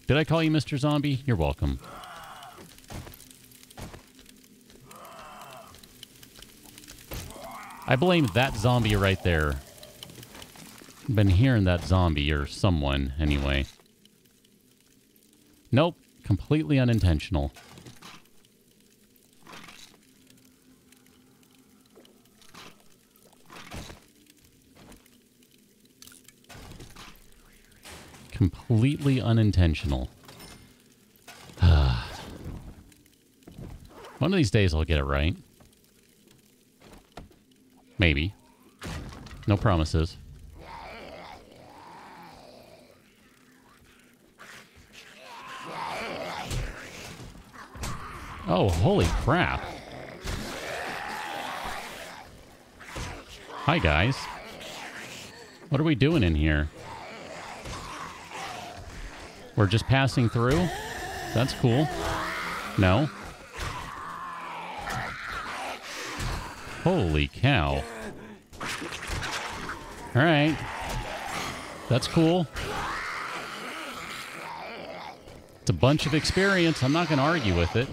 Did I call you Mr. Zombie? You're welcome. I blame that zombie right there. Been hearing that zombie, or someone, anyway. Nope, completely unintentional. Completely unintentional. One of these days I'll get it right. Maybe. No promises. Oh, holy crap. Hi, guys. What are we doing in here? We're just passing through? That's cool. No. Holy cow. Alright. That's cool. It's a bunch of experience. I'm not going to argue with it.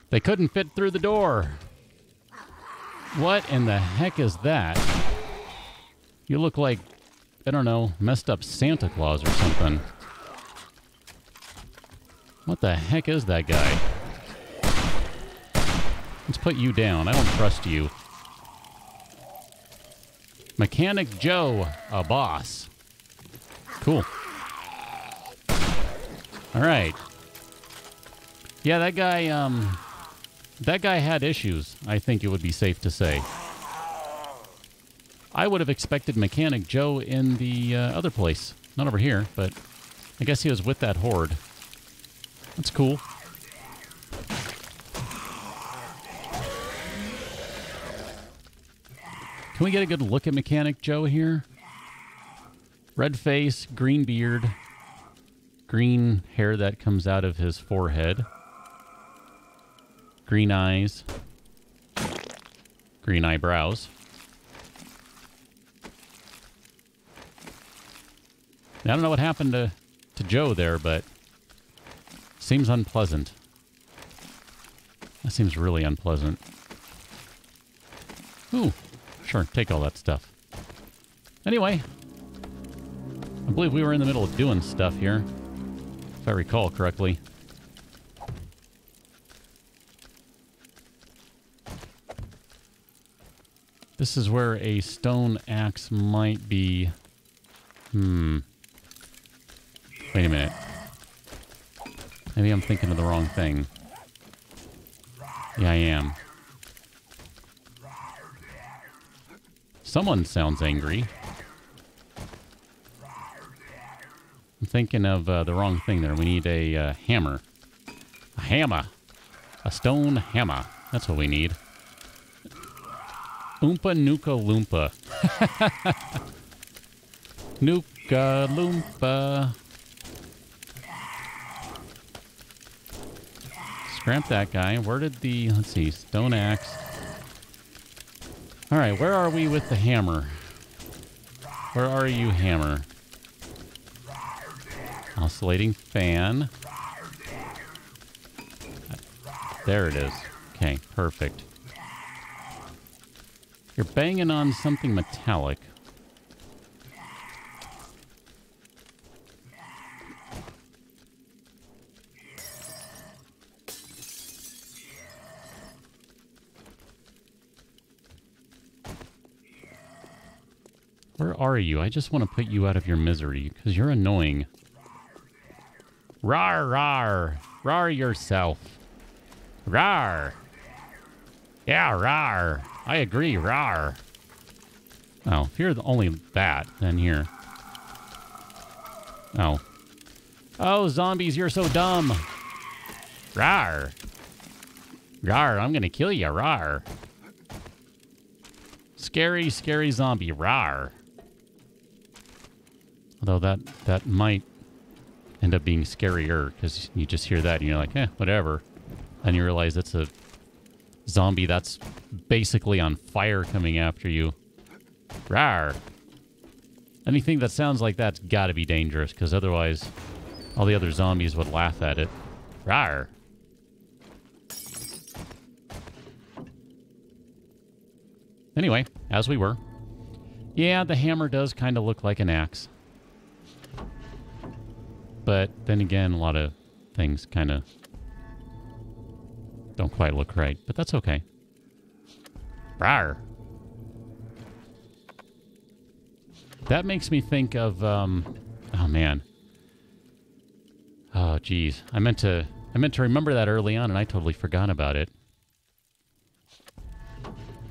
They couldn't fit through the door. What in the heck is that? You look like, I don't know, messed up Santa Claus or something. What the heck is that guy? Let's put you down. I don't trust you. Mechanic Joe, a boss. Cool. All right. Yeah, that guy had issues, I think it would be safe to say. I would have expected Mechanic Joe in the other place. Not over here, but I guess he was with that horde. That's cool. Can we get a good look at Mechanic Joe here? Red face, green beard, green hair that comes out of his forehead, green eyes, green eyebrows. Now, I don't know what happened to Joe there, but seems unpleasant. That seems really unpleasant. Ooh, sure, take all that stuff. Anyway, I believe we were in the middle of doing stuff here, if I recall correctly. This is where a stone axe might be. Wait a minute. Maybe I'm thinking of the wrong thing. Yeah, I am. Someone sounds angry. I'm thinking of the wrong thing there. We need a hammer. A hammer. A stone hammer. That's what we need. Oompa Nooka Loompa. Nooka Loompa. Scrap that guy. Where did the... Let's see. Stone axe. Alright, where are we with the hammer? Where are you, hammer? Oscillating fan. There it is. Okay, perfect. You're banging on something metallic. Where are you? I just want to put you out of your misery, because you're annoying. Rawr, rawr. Rawr yourself. Rawr. Yeah, rawr. I agree, rawr. Oh, if you're only that, then here. Oh. Oh, zombies, you're so dumb. Rawr. Rawr, I'm gonna kill you, rawr. Scary, scary zombie, rawr. Although that might end up being scarier, because you just hear that and you're like, whatever. And you realize it's a zombie that's basically on fire coming after you. Rawr. Anything that sounds like that's got to be dangerous, because otherwise all the other zombies would laugh at it. Rawr. Anyway, as we were. Yeah, the hammer does kind of look like an axe. But then again, a lot of things kind of don't quite look right. But that's okay. Rawr. That makes me think of, oh man. Oh, geez. I meant to remember that early on, and I totally forgot about it.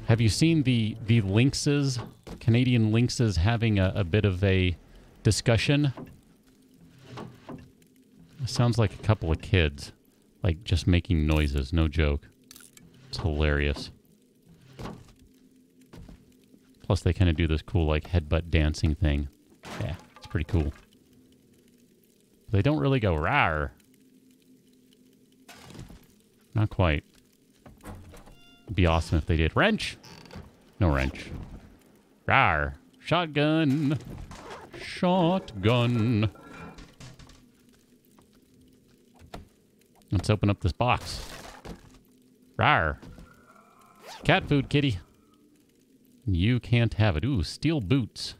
Have you seen the lynxes, Canadian lynxes, having a bit of a discussion? It sounds like a couple of kids, like just making noises, no joke. It's hilarious. Plus they kind of do this cool like headbutt dancing thing. Yeah, it's pretty cool. They don't really go rawr. Not quite. It'd be awesome if they did. Wrench! No wrench. Rawr. Shotgun. Shotgun. Let's open up this box. Rawr. Cat food, kitty. You can't have it. Ooh, steel boots.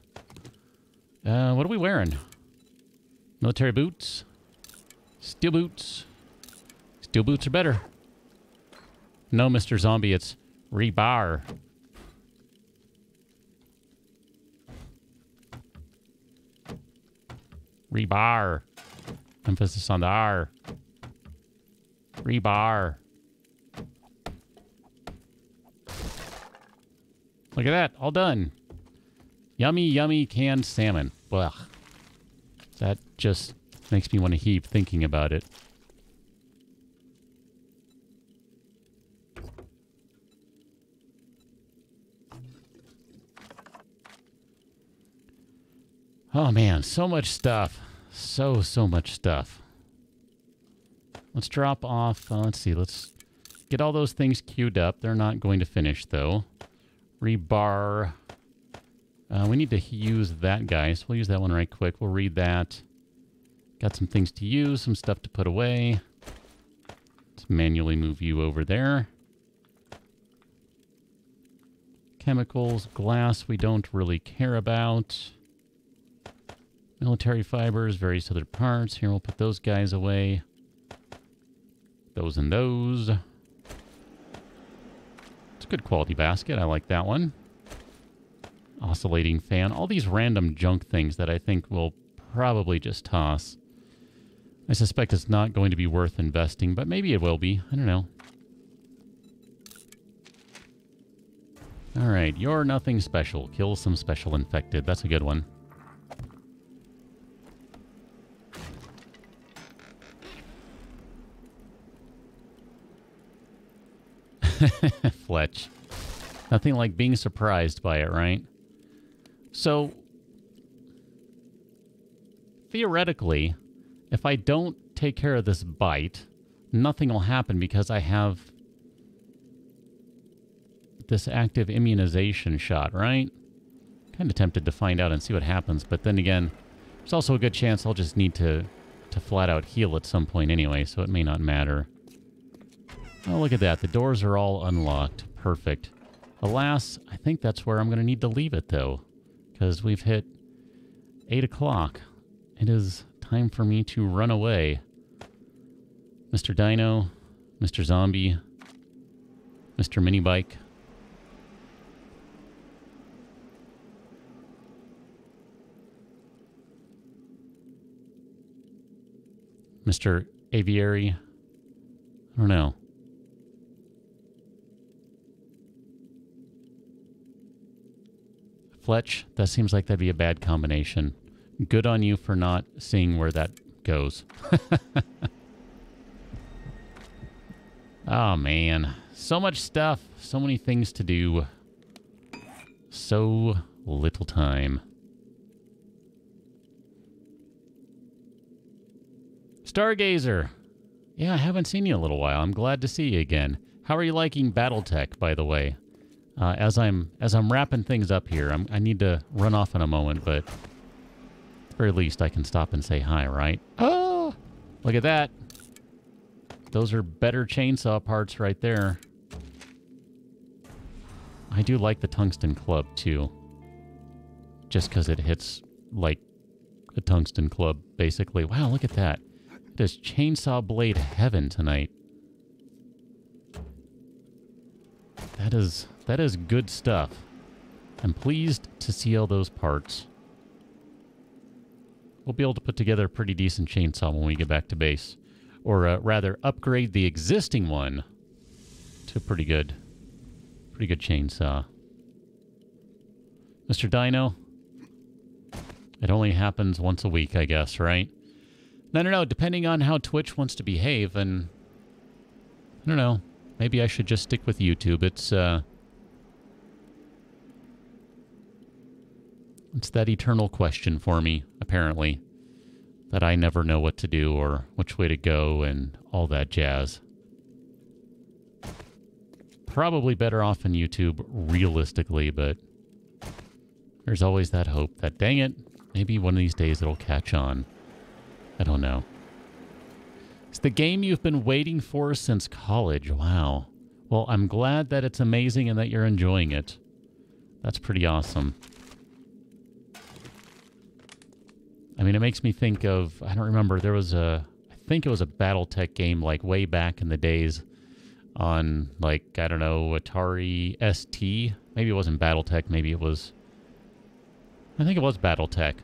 What are we wearing? Military boots. Steel boots. Steel boots are better. No, Mr. Zombie, it's rebar. Rebar. Emphasis on the R. Rebar. Look at that. All done. Yummy, yummy canned salmon. Ugh. Is that just Makes me want to heave thinking about it. Oh man, so much stuff. So much stuff. Let's drop off. Let's see. Let's get all those things queued up. They're not going to finish, though. Rebar. We need to use that guy, so we'll use that one right quick. We'll read that. Got some things to use, some stuff to put away. Let's manually move you over there. Chemicals, glass, we don't really care about. Military fibers, various other parts. Here, we'll put those guys away. Those and those. It's a good quality basket. I like that one. Oscillating fan. All these random junk things that I think we'll probably just toss. I suspect it's not going to be worth investing, but maybe it will be. I don't know. Alright, you're nothing special. Kill some special infected. That's a good one. Fletch. Nothing like being surprised by it, right? So, theoretically, if I don't take care of this bite, nothing will happen because I have this active immunization shot, right? Kind of tempted to find out and see what happens, but then again, there's also a good chance I'll just need to flat out heal at some point anyway, so it may not matter. Oh, look at that. The doors are all unlocked. Perfect. Alas, I think that's where I'm going to need to leave it, though, because we've hit 8 o'clock. It is time for me to run away. Mr. Dino, Mr. Zombie, Mr. Minibike. Mr. Aviary. I don't know. Fletch, that seems like that'd be a bad combination. Good on you for not seeing where that goes. Oh, man. So much stuff. So many things to do. So little time. Stargazer. Yeah, I haven't seen you in a little while. I'm glad to see you again. How are you liking BattleTech, by the way? As I'm wrapping things up here, I need to run off in a moment, but at the very least I can stop and say hi, right? Oh, look at that. Those are better chainsaw parts right there. I do like the tungsten club, too. Just because it hits like a tungsten club, basically. Wow, look at that. It is chainsaw blade heaven tonight. That is good stuff. I'm pleased to see all those parts. We'll be able to put together a pretty decent chainsaw when we get back to base. Or rather, upgrade the existing one to a pretty good chainsaw. Mr. Dino, it only happens once a week, I guess, right? I don't know, depending on how Twitch wants to behave, and I don't know, maybe I should just stick with YouTube. It's that eternal question for me, apparently, that I never know what to do or which way to go and all that jazz. Probably better off on YouTube, realistically, but there's always that hope that, dang it, maybe one of these days it'll catch on. I don't know. It's the game you've been waiting for since college. Wow. Well, I'm glad that it's amazing and that you're enjoying it. That's pretty awesome. I mean, it makes me think of, I don't remember, there was I think it was a BattleTech game, like, way back in the days on, like, I don't know, Atari ST? Maybe it wasn't BattleTech, maybe it was, I think it was BattleTech.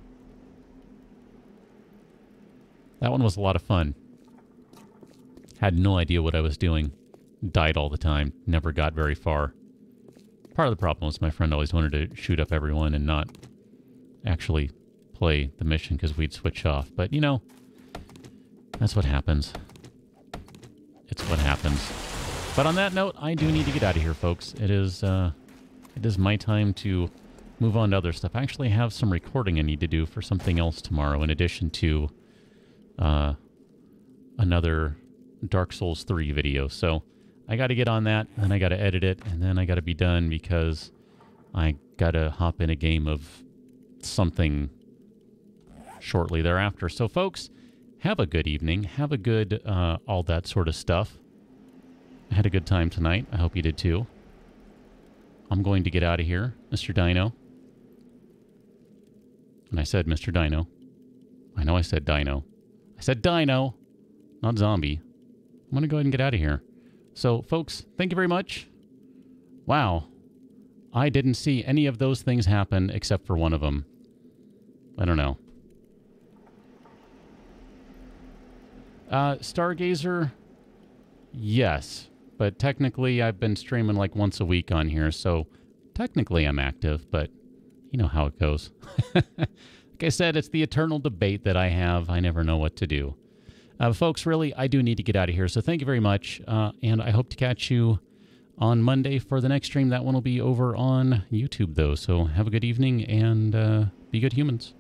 That one was a lot of fun. Had no idea what I was doing. Died all the time. Never got very far. Part of the problem was my friend always wanted to shoot up everyone and not actually play the mission because we'd switch off. But, you know, That's what happens. It's what happens. But on that note, I do need to get out of here, folks. It is my time to move on to other stuff. I actually have some recording I need to do for something else tomorrow, in addition to another Dark Souls 3 video. So I got to get on that, and then I got to edit it, and then I got to be done because I got to hop in a game of something shortly thereafter. So, folks, have a good evening. Have a good all that sort of stuff. I had a good time tonight. I hope you did too. I'm going to get out of here, Mr. Dino. And I said Mr. Dino. I know I said Dino. I said Dino, not zombie. I'm going to go ahead and get out of here. So, folks, thank you very much. Wow. I didn't see any of those things happen except for one of them. I don't know. Stargazer? Yes. But technically, I've been streaming like once a week on here, so technically I'm active, but you know how it goes. Like I said, it's the eternal debate that I have. I never know what to do. Folks, really, I do need to get out of here, so thank you very much, and I hope to catch you on Monday for the next stream. That one will be over on YouTube, though, so have a good evening, and be good humans.